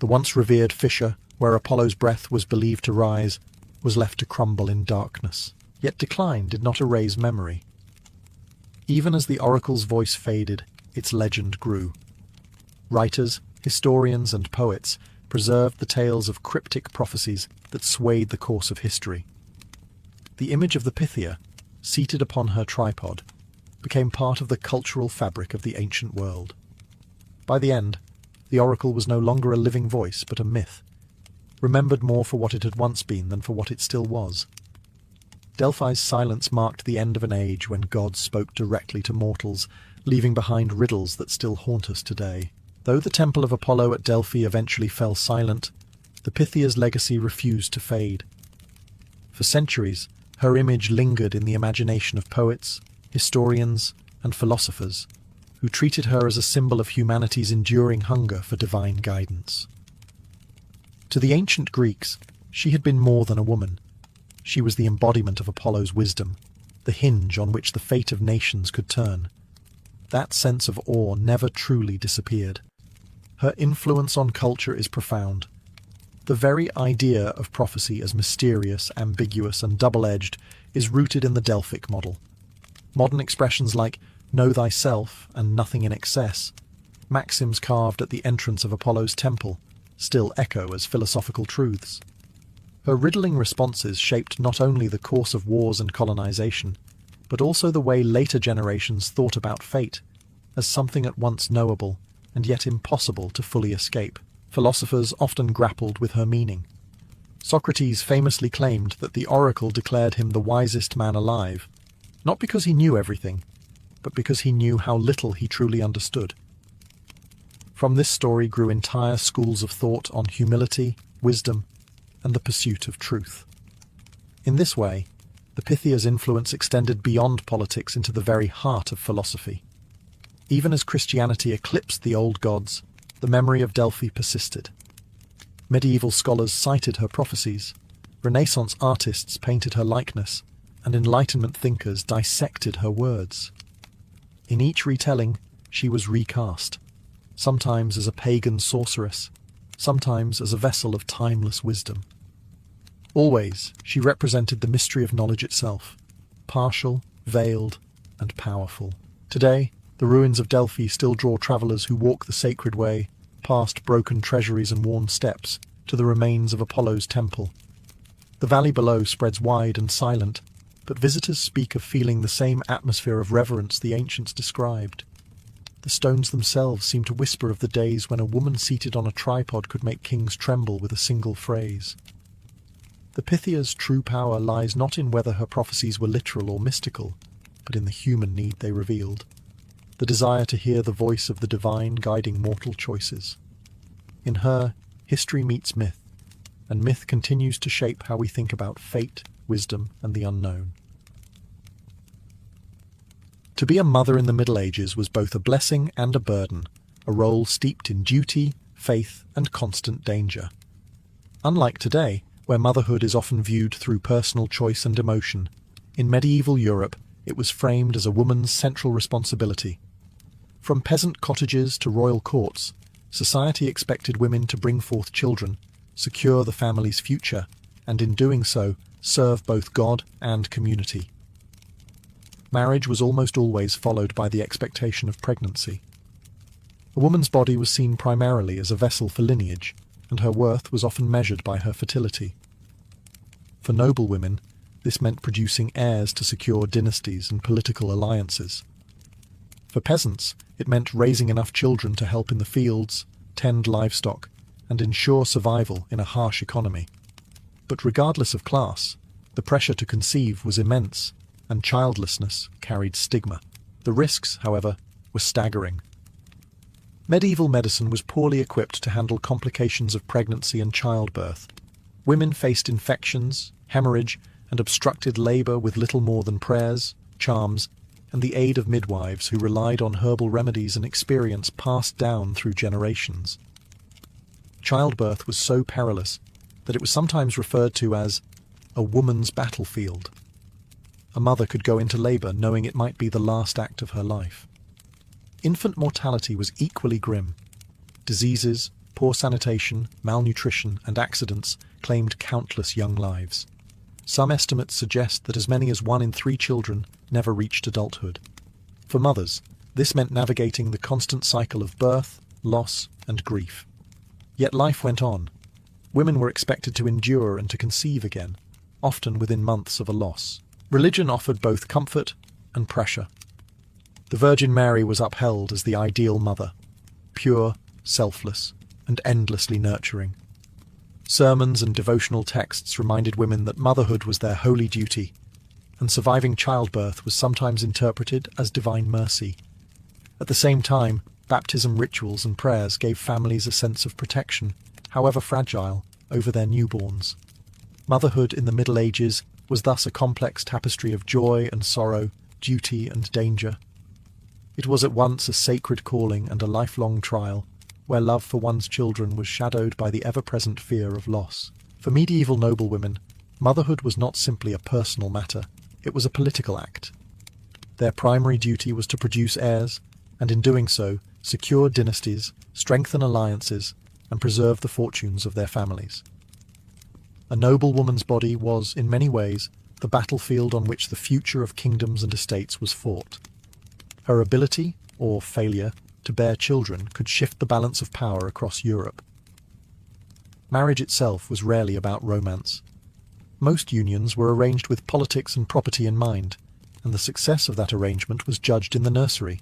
Speaker 2: The once revered fissure, where Apollo's breath was believed to rise, was left to crumble in darkness. Yet decline did not erase memory. Even as the oracle's voice faded, its legend grew. Writers, historians, and poets preserved the tales of cryptic prophecies that swayed the course of history. The image of the Pythia, seated upon her tripod, became part of the cultural fabric of the ancient world. By the end, the oracle was no longer a living voice but a myth, remembered more for what it had once been than for what it still was. Delphi's silence marked the end of an age when gods spoke directly to mortals, leaving behind riddles that still haunt us today. Though the temple of Apollo at Delphi eventually fell silent, the Pythia's legacy refused to fade. For centuries, her image lingered in the imagination of poets, historians, and philosophers, who treated her as a symbol of humanity's enduring hunger for divine guidance. To the ancient Greeks, she had been more than a woman. She was the embodiment of Apollo's wisdom, the hinge on which the fate of nations could turn. That sense of awe never truly disappeared. Her influence on culture is profound. The very idea of prophecy as mysterious, ambiguous, and double-edged is rooted in the Delphic model. Modern expressions like "know thyself" and "nothing in excess," maxims carved at the entrance of Apollo's temple, still echo as philosophical truths. Her riddling responses shaped not only the course of wars and colonization, but also the way later generations thought about fate, as something at once knowable and yet impossible to fully escape. Philosophers often grappled with her meaning. Socrates famously claimed that the oracle declared him the wisest man alive, not because he knew everything, but because he knew how little he truly understood. From this story grew entire schools of thought on humility, wisdom, and the pursuit of truth. In this way, the Pythia's influence extended beyond politics into the very heart of philosophy. Even as Christianity eclipsed the old gods, the memory of Delphi persisted. Medieval scholars cited her prophecies, Renaissance artists painted her likeness, and Enlightenment thinkers dissected her words. In each retelling, she was recast, sometimes as a pagan sorceress, sometimes as a vessel of timeless wisdom. Always, she represented the mystery of knowledge itself, partial, veiled, and powerful. Today, the ruins of Delphi still draw travelers who walk the sacred way, past broken treasuries and worn steps, to the remains of Apollo's temple. The valley below spreads wide and silent, but visitors speak of feeling the same atmosphere of reverence the ancients described. The stones themselves seem to whisper of the days when a woman seated on a tripod could make kings tremble with a single phrase. The Pythia's true power lies not in whether her prophecies were literal or mystical, but in the human need they revealed, the desire to hear the voice of the divine guiding mortal choices. In her, history meets myth, and myth continues to shape how we think about fate, wisdom, and the unknown. To be a mother in the Middle Ages was both a blessing and a burden, a role steeped in duty, faith, and constant danger. Unlike today, where motherhood is often viewed through personal choice and emotion, in medieval Europe it was framed as a woman's central responsibility. From peasant cottages to royal courts, society expected women to bring forth children, secure the family's future, and in doing so, serve both God and community. Marriage was almost always followed by the expectation of pregnancy. A woman's body was seen primarily as a vessel for lineage, and her worth was often measured by her fertility. For noble women, this meant producing heirs to secure dynasties and political alliances. For peasants, it meant raising enough children to help in the fields, tend livestock, and ensure survival in a harsh economy. But regardless of class, the pressure to conceive was immense, and childlessness carried stigma. The risks, however, were staggering. Medieval medicine was poorly equipped to handle complications of pregnancy and childbirth. Women faced infections, hemorrhage, and obstructed labour with little more than prayers, charms, and the aid of midwives who relied on herbal remedies and experience passed down through generations. Childbirth was so perilous that it was sometimes referred to as a woman's battlefield. A mother could go into labour knowing it might be the last act of her life. Infant mortality was equally grim. Diseases, poor sanitation, malnutrition, and accidents claimed countless young lives. Some estimates suggest that as many as 1 in 3 children never reached adulthood. For mothers, this meant navigating the constant cycle of birth, loss, and grief. Yet life went on. Women were expected to endure and to conceive again, often within months of a loss. Religion offered both comfort and pressure. The Virgin Mary was upheld as the ideal mother, pure, selfless, and endlessly nurturing. Sermons and devotional texts reminded women that motherhood was their holy duty, and surviving childbirth was sometimes interpreted as divine mercy. At the same time, baptism rituals and prayers gave families a sense of protection, however fragile, over their newborns. Motherhood in the Middle Ages was thus a complex tapestry of joy and sorrow, duty and danger. It was at once a sacred calling and a lifelong trial, where love for one's children was shadowed by the ever-present fear of loss. For medieval noblewomen, motherhood was not simply a personal matter, it was a political act. Their primary duty was to produce heirs, and in doing so, secure dynasties, strengthen alliances, and preserve the fortunes of their families. A noblewoman's body was, in many ways, the battlefield on which the future of kingdoms and estates was fought. Her ability, or failure, to bear children could shift the balance of power across Europe. Marriage itself was rarely about romance. Most unions were arranged with politics and property in mind, and the success of that arrangement was judged in the nursery.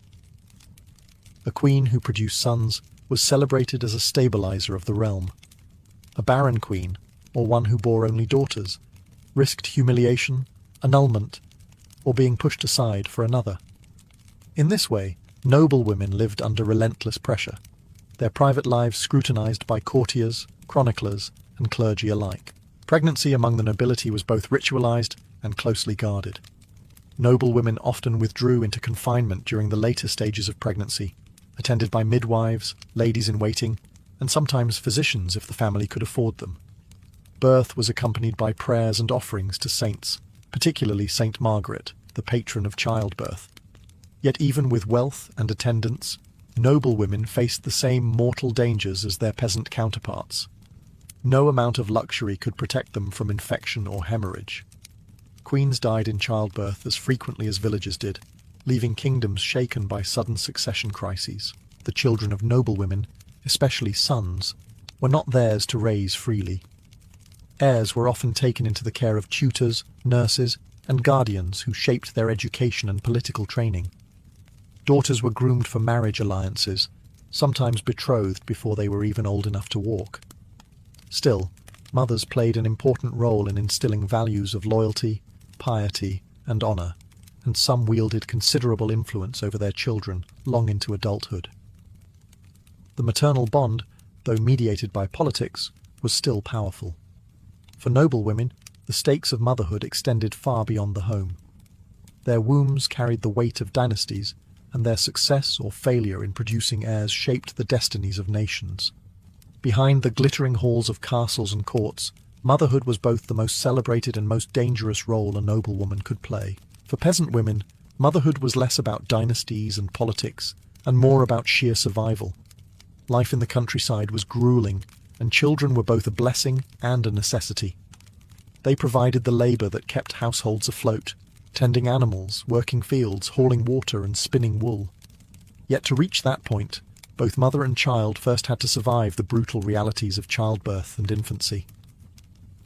Speaker 2: A queen who produced sons was celebrated as a stabilizer of the realm. A barren queen, or one who bore only daughters, risked humiliation, annulment, or being pushed aside for another. In this way, noble women lived under relentless pressure, their private lives scrutinized by courtiers, chroniclers, and clergy alike. Pregnancy among the nobility was both ritualized and closely guarded. Noble women often withdrew into confinement during the later stages of pregnancy, attended by midwives, ladies-in-waiting, and sometimes physicians if the family could afford them. Birth was accompanied by prayers and offerings to saints, particularly Saint Margaret, the patron of childbirth. Yet even with wealth and attendants, noble women faced the same mortal dangers as their peasant counterparts. No amount of luxury could protect them from infection or hemorrhage. Queens died in childbirth as frequently as villagers did, leaving kingdoms shaken by sudden succession crises. The children of noblewomen, especially sons, were not theirs to raise freely. Heirs were often taken into the care of tutors, nurses, and guardians who shaped their education and political training. Daughters were groomed for marriage alliances, sometimes betrothed before they were even old enough to walk. Still, mothers played an important role in instilling values of loyalty, piety, and honor, and some wielded considerable influence over their children long into adulthood. The maternal bond, though mediated by politics, was still powerful. For noble women, the stakes of motherhood extended far beyond the home. Their wombs carried the weight of dynasties, and their success or failure in producing heirs shaped the destinies of nations. Behind the glittering halls of castles and courts, motherhood was both the most celebrated and most dangerous role a noblewoman could play. For peasant women, motherhood was less about dynasties and politics, and more about sheer survival. Life in the countryside was grueling, and children were both a blessing and a necessity. They provided the labor that kept households afloat, tending animals, working fields, hauling water, and spinning wool. Yet to reach that point, both mother and child first had to survive the brutal realities of childbirth and infancy.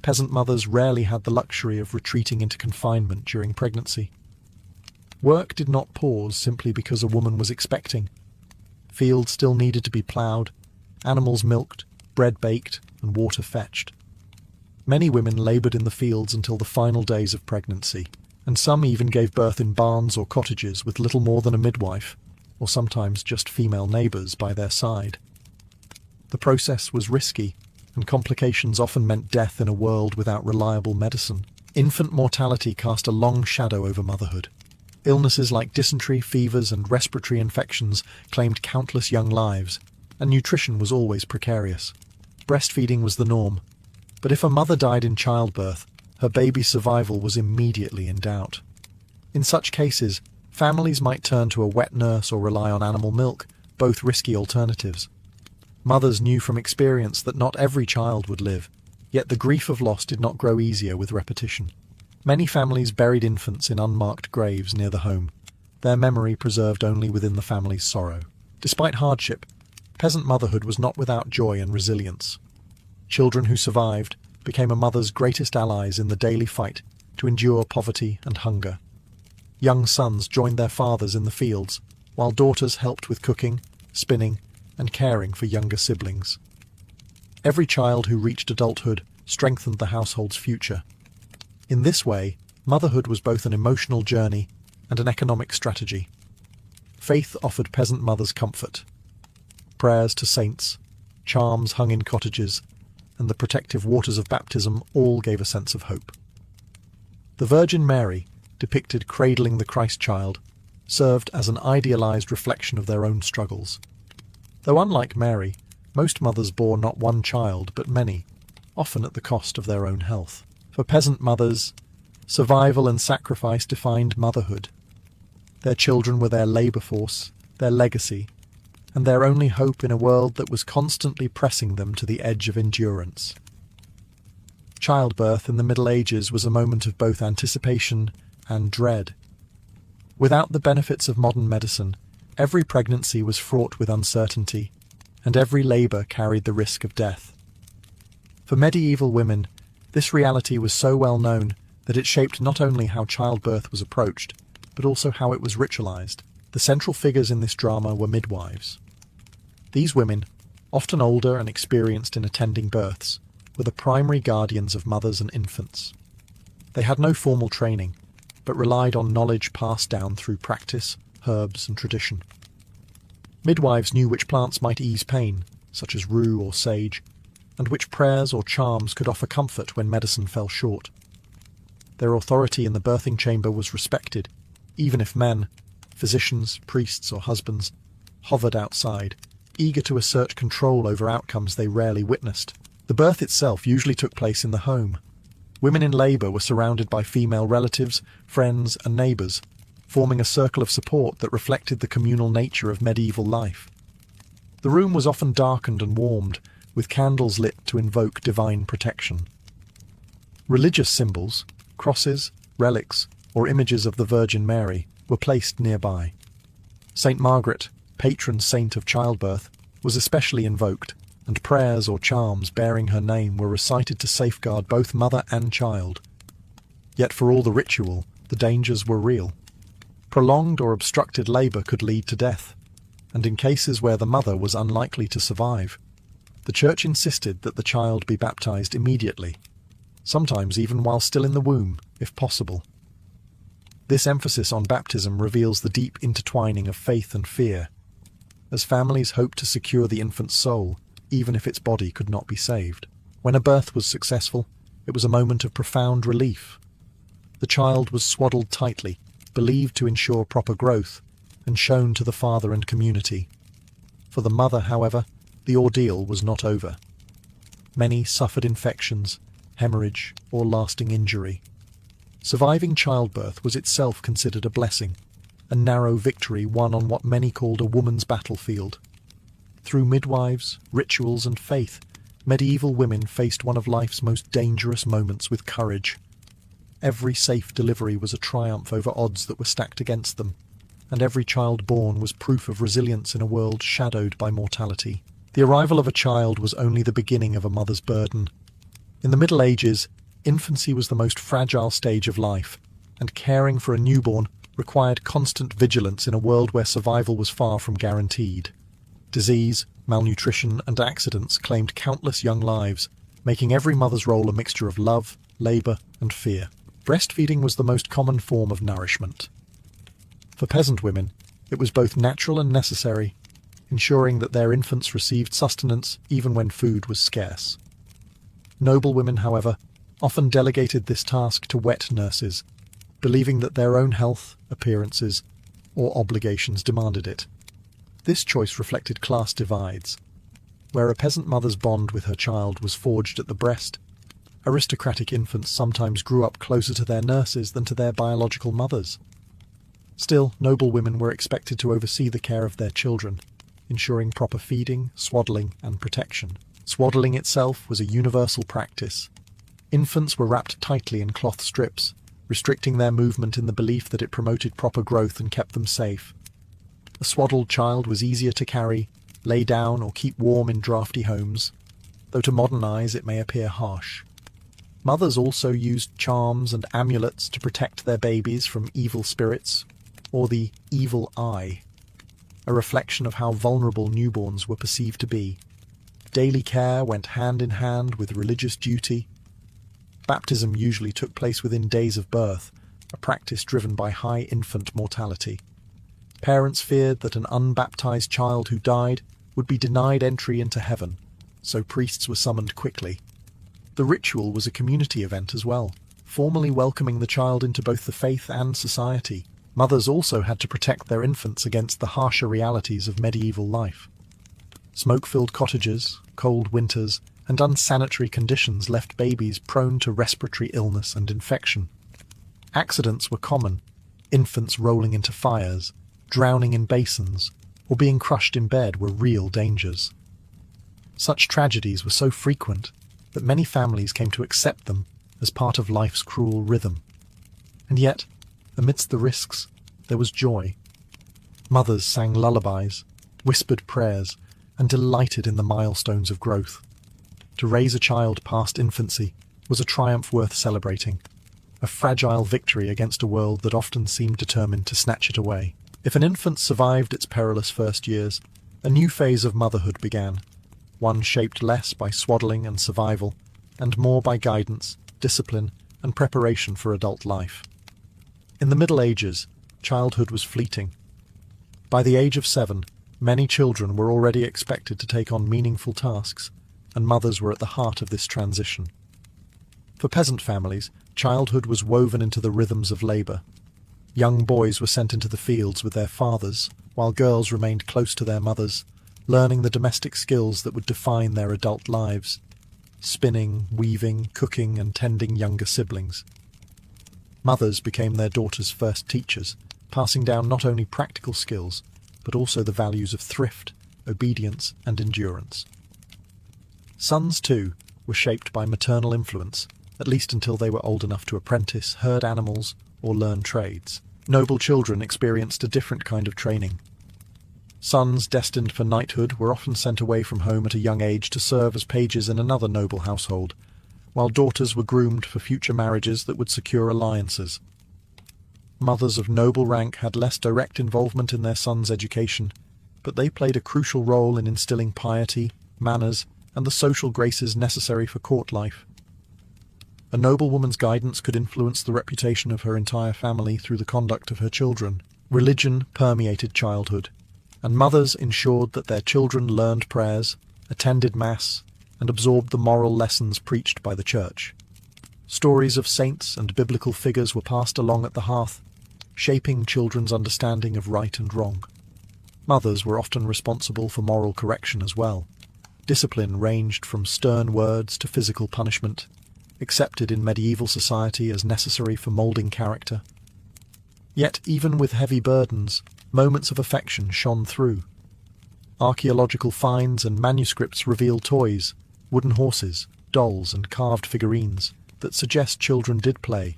Speaker 2: Peasant mothers rarely had the luxury of retreating into confinement during pregnancy. Work did not pause simply because a woman was expecting. Fields still needed to be ploughed, animals milked, bread baked, and water fetched. Many women laboured in the fields until the final days of pregnancy, and some even gave birth in barns or cottages with little more than a midwife, or sometimes just female neighbours by their side. The process was risky, and complications often meant death in a world without reliable medicine. Infant mortality cast a long shadow over motherhood. Illnesses like dysentery, fevers, and respiratory infections claimed countless young lives, and nutrition was always precarious. Breastfeeding was the norm, but if a mother died in childbirth, her baby's survival was immediately in doubt. In such cases, families might turn to a wet nurse or rely on animal milk, both risky alternatives. Mothers knew from experience that not every child would live, yet the grief of loss did not grow easier with repetition. Many families buried infants in unmarked graves near the home, their memory preserved only within the family's sorrow. Despite hardship, peasant motherhood was not without joy and resilience. Children who survived became a mother's greatest allies in the daily fight to endure poverty and hunger. Young sons joined their fathers in the fields, while daughters helped with cooking, spinning,
Speaker 1: and caring for younger siblings. Every child who reached adulthood strengthened the household's future. In this way, motherhood was both an emotional journey and an economic strategy. Faith offered peasant mothers comfort. Prayers to saints, charms hung in cottages, and the protective waters of baptism all gave a sense of hope. The Virgin Mary, depicted cradling the Christ child, served as an idealized reflection of their own struggles. Though unlike Mary, most mothers bore not one child but many, often at the cost of their own health. For peasant mothers, survival and sacrifice defined motherhood. Their children were their labor force, their legacy, and their only hope in a world that was constantly pressing them to the edge of endurance. Childbirth in the Middle Ages was a moment of both anticipation and dread. Without the benefits of modern medicine, every pregnancy was fraught with uncertainty, and every labor carried the risk of death. For medieval women, this reality was so well known that it shaped not only how childbirth was approached, but also how it was ritualized. The central figures in this drama were midwives. These women, often older and experienced in attending births, were the primary guardians of mothers and infants. They had no formal training, but relied on knowledge passed down through practice, herbs, and tradition. Midwives knew which plants might ease pain, such as rue or sage, and which prayers or charms could offer comfort when medicine fell short. Their authority in the birthing chamber was respected, even if men, physicians, priests, or husbands, hovered outside, eager to assert control over outcomes they rarely witnessed. The birth itself usually took place in the home. Women in labour were surrounded by female relatives, friends, and neighbours, forming a circle of support that reflected the communal nature of medieval life. The room was often darkened and warmed, with candles lit to invoke divine protection. Religious symbols, crosses, relics, or images of the Virgin Mary were placed nearby. Saint Margaret, patron saint of childbirth, was especially invoked, and prayers or charms bearing her name were recited to safeguard both mother and child. Yet for all the ritual, the dangers were real. Prolonged or obstructed labour could lead to death, and in cases where the mother was unlikely to survive, the Church insisted that the child be baptized immediately, sometimes even while still in the womb, if possible. This emphasis on baptism reveals the deep intertwining of faith and fear, as families hoped to secure the infant's soul, even if its body could not be saved. When a birth was successful, it was a moment of profound relief. The child was swaddled tightly, believed to ensure proper growth, and shown to the father and community. For the mother, however, the ordeal was not over. Many suffered infections, hemorrhage, or lasting injury. Surviving childbirth was itself considered a blessing, a narrow victory won on what many called a woman's battlefield. Through midwives, rituals, and faith, medieval women faced one of life's most dangerous moments with courage. Every safe delivery was a triumph over odds that were stacked against them, and every child born was proof of resilience in a world shadowed by mortality. The arrival of a child was only the beginning of a mother's burden. In the Middle Ages, infancy was the most fragile stage of life, and caring for a newborn required constant vigilance in a world where survival was far from guaranteed. Disease, malnutrition, and accidents claimed countless young lives, making every mother's role a mixture of love, labour, and fear. Breastfeeding was the most common form of nourishment. For peasant women, it was both natural and necessary, ensuring that their infants received sustenance even when food was scarce. Noble women, however, often delegated this task to wet nurses, believing that their own health, appearances, or obligations demanded it. This choice reflected class divides. Where a peasant mother's bond with her child was forged at the breast, aristocratic infants sometimes grew up closer to their nurses than to their biological mothers. Still, noble women were expected to oversee the care of their children, ensuring proper feeding, swaddling, and protection. Swaddling itself was a universal practice. Infants were wrapped tightly in cloth strips, restricting their movement in the belief that it promoted proper growth and kept them safe. A swaddled child was easier to carry, lay down, or keep warm in drafty homes, though to modern eyes it may appear harsh. Mothers also used charms and amulets to protect their babies from evil spirits, or the evil eye.
Speaker 2: a reflection of how vulnerable newborns were perceived to be. Daily care went hand in hand with religious duty. Baptism usually took place within days of birth, a practice driven by high infant mortality. Parents feared that an unbaptized child who died would be denied entry into heaven, so priests were summoned quickly. The ritual was a community event as well, formally welcoming the child into both the faith and society. Mothers also had to protect their infants against the harsher realities of medieval life. Smoke-filled cottages, cold winters, and unsanitary conditions left babies prone to respiratory illness and infection. Accidents were common, infants rolling into fires, drowning in basins, or being crushed in bed were real dangers. Such tragedies were so frequent that many families came to accept them as part of life's cruel rhythm. And yet, amidst the risks, there was joy. Mothers sang lullabies, whispered prayers, and delighted in the milestones of growth. To raise a child past infancy was a triumph worth celebrating, a fragile victory against a world that often seemed determined to snatch it away. If an infant survived its perilous first years, a new phase of motherhood began, one shaped less by swaddling and survival, and more by guidance, discipline, and preparation for adult life. In the Middle Ages, childhood was fleeting. By the age of 7, many children were already expected to take on meaningful tasks, and mothers were at the heart of this transition. For peasant families, childhood was woven into the rhythms of labour. Young boys were sent into the fields with their fathers, while girls remained close to their mothers, learning the domestic skills that would define their adult lives: spinning, weaving, cooking, and tending younger siblings. Mothers became their daughters' first teachers, passing down not only practical skills, but also the values of thrift, obedience, and endurance. Sons, too, were shaped by maternal influence, at least until they were old enough to apprentice, herd animals, or learn trades. Noble children experienced a different kind of training. Sons destined for knighthood were often sent away from home at a young age to serve as pages in another noble household, while daughters were groomed for future marriages that would secure alliances. Mothers of noble rank had less direct involvement in their sons' education, but they played a crucial role in instilling piety, manners, and the social graces necessary for court life. A noblewoman's guidance could influence the reputation of her entire family through the conduct of her children. Religion permeated childhood, and mothers ensured that their children learned prayers, attended Mass, and absorbed the moral lessons preached by the Church. Stories of saints and biblical figures were passed along at the hearth, shaping children's understanding of right and wrong. Mothers were often responsible for moral correction as well. Discipline ranged from stern words to physical punishment, accepted in medieval society as necessary for moulding character. Yet, even with heavy burdens, moments of affection shone through. Archaeological finds and manuscripts reveal toys, wooden horses, dolls, and carved figurines that suggest children did play,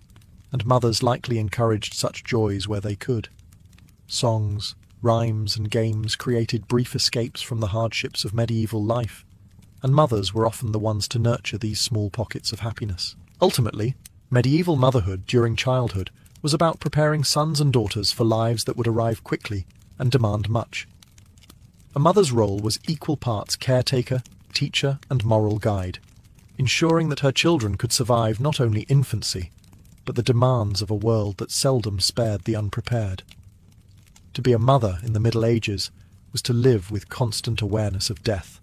Speaker 2: and mothers likely encouraged such joys where they could. Songs, rhymes, and games created brief escapes from the hardships of medieval life, and mothers were often the ones to nurture these small pockets of happiness. Ultimately, medieval motherhood during childhood was about preparing sons and daughters for lives that would arrive quickly and demand much. A mother's role was equal parts caretaker, teacher, and moral guide, ensuring that her children could survive not only infancy, but the demands of a world that seldom spared the unprepared. To be a mother in the Middle Ages was to live with constant awareness of death.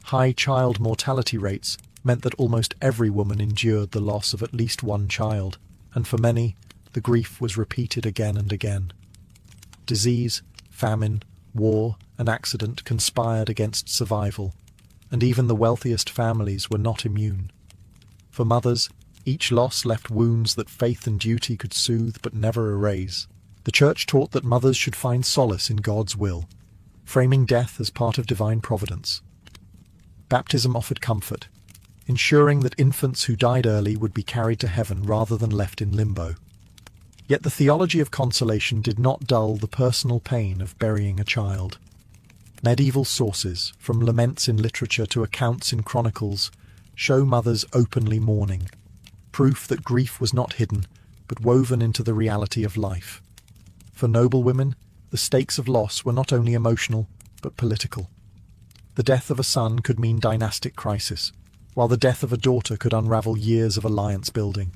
Speaker 2: High child mortality rates meant that almost every woman endured the loss of at least one child, and for many, the grief was repeated again and again. Disease, famine, war, and accident conspired against survival, and even the wealthiest families were not immune. For mothers, each loss left wounds that faith and duty could soothe but never erase. The Church taught that mothers should find solace in God's will, framing death as part of divine providence. Baptism offered comfort, ensuring that infants who died early would be carried to heaven rather than left in limbo. Yet the theology of consolation did not dull the personal pain of burying a child. Medieval sources, from laments in literature to accounts in chronicles, show mothers openly mourning, proof that grief was not hidden, but woven into the reality of life. For noble women, the stakes of loss were not only emotional, but political. The death of a son could mean dynastic crisis, while the death of a daughter could unravel years of alliance building.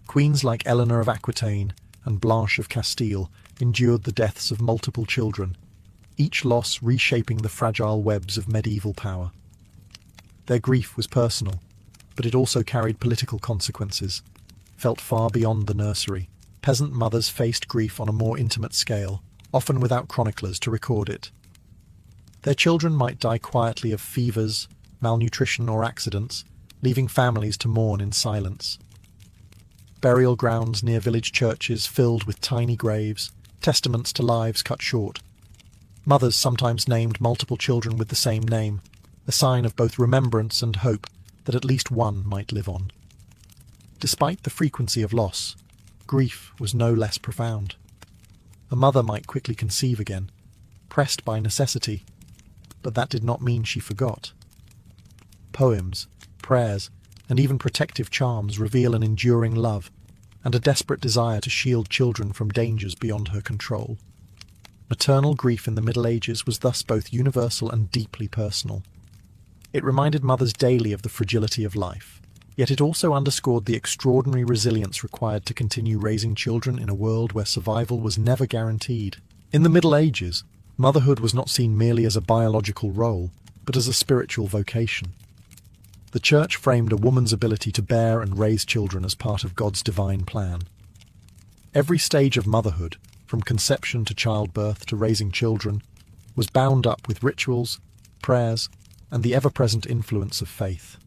Speaker 2: Queens like Eleanor of Aquitaine and Blanche of Castile endured the deaths of multiple children, each loss reshaping the fragile webs of medieval power. Their grief was personal, but it also carried political consequences, felt far beyond the nursery. Peasant mothers faced grief on a more intimate scale, often without chroniclers to record it. Their children might die quietly of fevers, malnutrition or accidents, leaving families to mourn in silence. Burial grounds near village churches filled with tiny graves, testaments to lives cut short. Mothers sometimes named multiple children with the same name, a sign of both remembrance and hope that at least one might live on. Despite the frequency of loss, grief was no less profound. A mother might quickly conceive again, pressed by necessity, but that did not mean she forgot. Poems, prayers, and even protective charms reveal an enduring love and a desperate desire to shield children from dangers beyond her control. Maternal grief in the Middle Ages was thus both universal and deeply personal. It reminded mothers daily of the fragility of life, yet it also underscored the extraordinary resilience required to continue raising children in a world where survival was never guaranteed. In the Middle Ages, motherhood was not seen merely as a biological role, but as a spiritual vocation. The Church framed a woman's ability to bear and raise children as part of God's divine plan. Every stage of motherhood, from conception to childbirth to raising children, was bound up with rituals, prayers, and the ever-present influence of faith.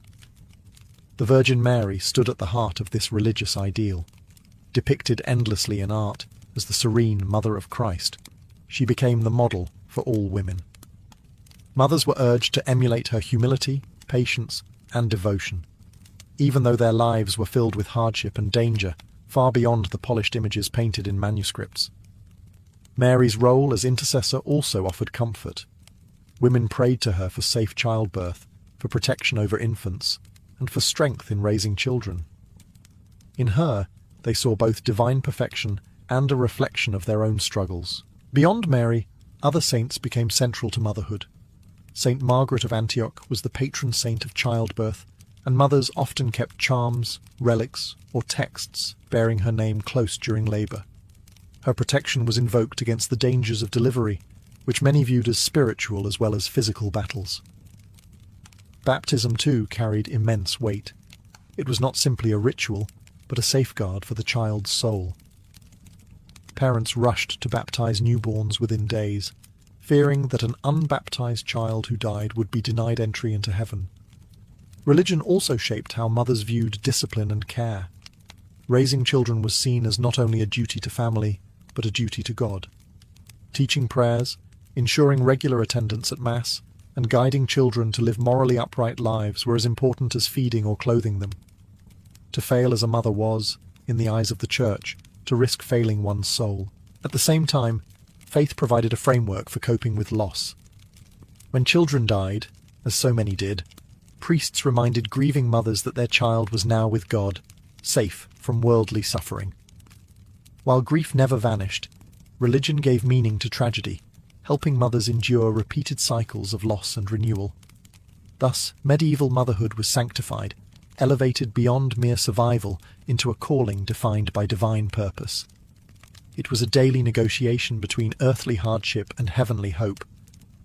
Speaker 2: The Virgin Mary stood at the heart of this religious ideal. Depicted endlessly in art as the serene Mother of Christ, she became the model for all women. Mothers were urged to emulate her humility, patience, and devotion. Even though their lives were filled with hardship and danger, far beyond the polished images painted in manuscripts. Mary's role as intercessor also offered comfort. Women prayed to her for safe childbirth, for protection over infants, and for strength in raising children. In her, they saw both divine perfection and a reflection of their own struggles. Beyond Mary, other saints became central to motherhood. Saint Margaret of Antioch was the patron saint of childbirth, and mothers often kept charms, relics, or texts bearing her name close during labour. Her protection was invoked against the dangers of delivery, which many viewed as spiritual as well as physical battles. Baptism, too, carried immense weight. It was not simply a ritual, but a safeguard for the child's soul. Parents rushed to baptize newborns within days, fearing that an unbaptized child who died would be denied entry into heaven. Religion also shaped how mothers viewed discipline and care. Raising children was seen as not only a duty to family, but a duty to God. Teaching prayers, ensuring regular attendance at Mass, and guiding children to live morally upright lives were as important as feeding or clothing them. To fail as a mother was, in the eyes of the Church, to risk failing one's soul. At the same time, faith provided a framework for coping with loss. When children died, as so many did, priests reminded grieving mothers that their child was now with God, safe from worldly suffering. While grief never vanished, religion gave meaning to tragedy, helping mothers endure repeated cycles of loss and renewal. Thus, medieval motherhood was sanctified, elevated beyond mere survival into a calling defined by divine purpose. It was a daily negotiation between earthly hardship and heavenly hope,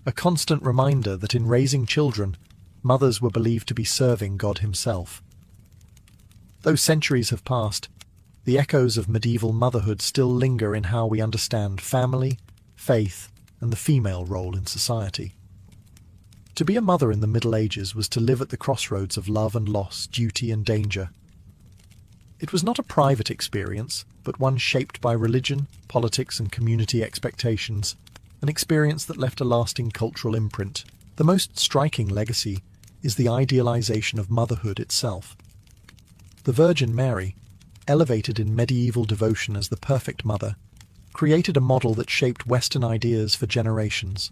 Speaker 2: a constant reminder that in raising children, mothers were believed to be serving God himself. Though centuries have passed, the echoes of medieval motherhood still linger in how we understand family, faith, and the female role in society. To be a mother in the Middle Ages was to live at the crossroads of love and loss, duty and danger. It was not a private experience, but one shaped by religion, politics, and community expectations, an experience that left a lasting cultural imprint. The most striking legacy is the idealization of motherhood itself. The Virgin Mary, elevated in medieval devotion as the perfect mother, created a model that shaped Western ideas for generations.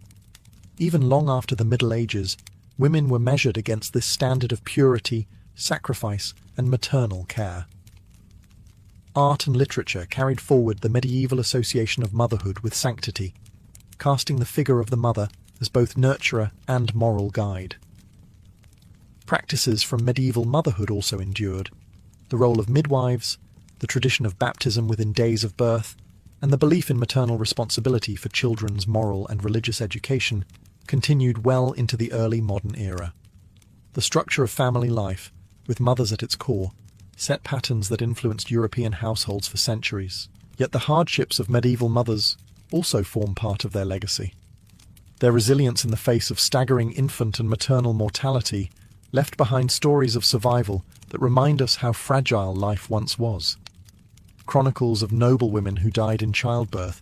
Speaker 2: Even long after the Middle Ages, women were measured against this standard of purity, sacrifice, and maternal care. art and literature carried forward the medieval association of motherhood with sanctity, casting the figure of the mother as both nurturer and moral guide. Practices from medieval motherhood also endured. The role of midwives, the tradition of baptism within days of birth, and the belief in maternal responsibility for children's moral and religious education continued well into the early modern era. The structure of family life, with mothers at its core, set patterns that influenced European households for centuries. Yet the hardships of medieval mothers also form part of their legacy. Their resilience in the face of staggering infant and maternal mortality left behind stories of survival that remind us how fragile life once was. Chronicles of noble women who died in childbirth,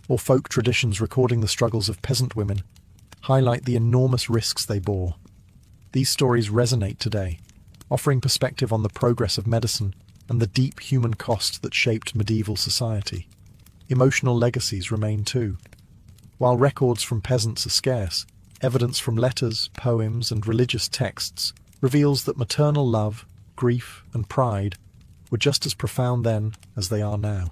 Speaker 2: or folk traditions recording the struggles of peasant women, highlight the enormous risks they bore. These stories resonate today, offering perspective on the progress of medicine and the deep human cost that shaped medieval society. Emotional legacies remain too. While records from peasants are scarce, evidence from letters, poems, and religious texts reveals that maternal love, grief, and pride were just as profound then as they are now.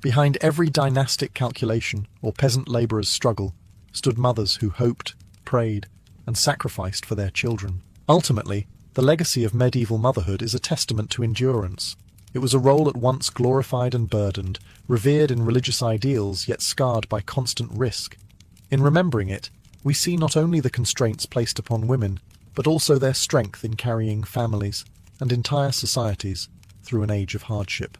Speaker 2: Behind every dynastic calculation or peasant labourer's struggle stood mothers who hoped, prayed, and sacrificed for their children. Ultimately, the legacy of medieval motherhood is a testament to endurance. It was a role at once glorified and burdened, revered in religious ideals yet scarred by constant risk. In remembering it, we see not only the constraints placed upon women, but also their strength in carrying families and entire societies through an age of hardship.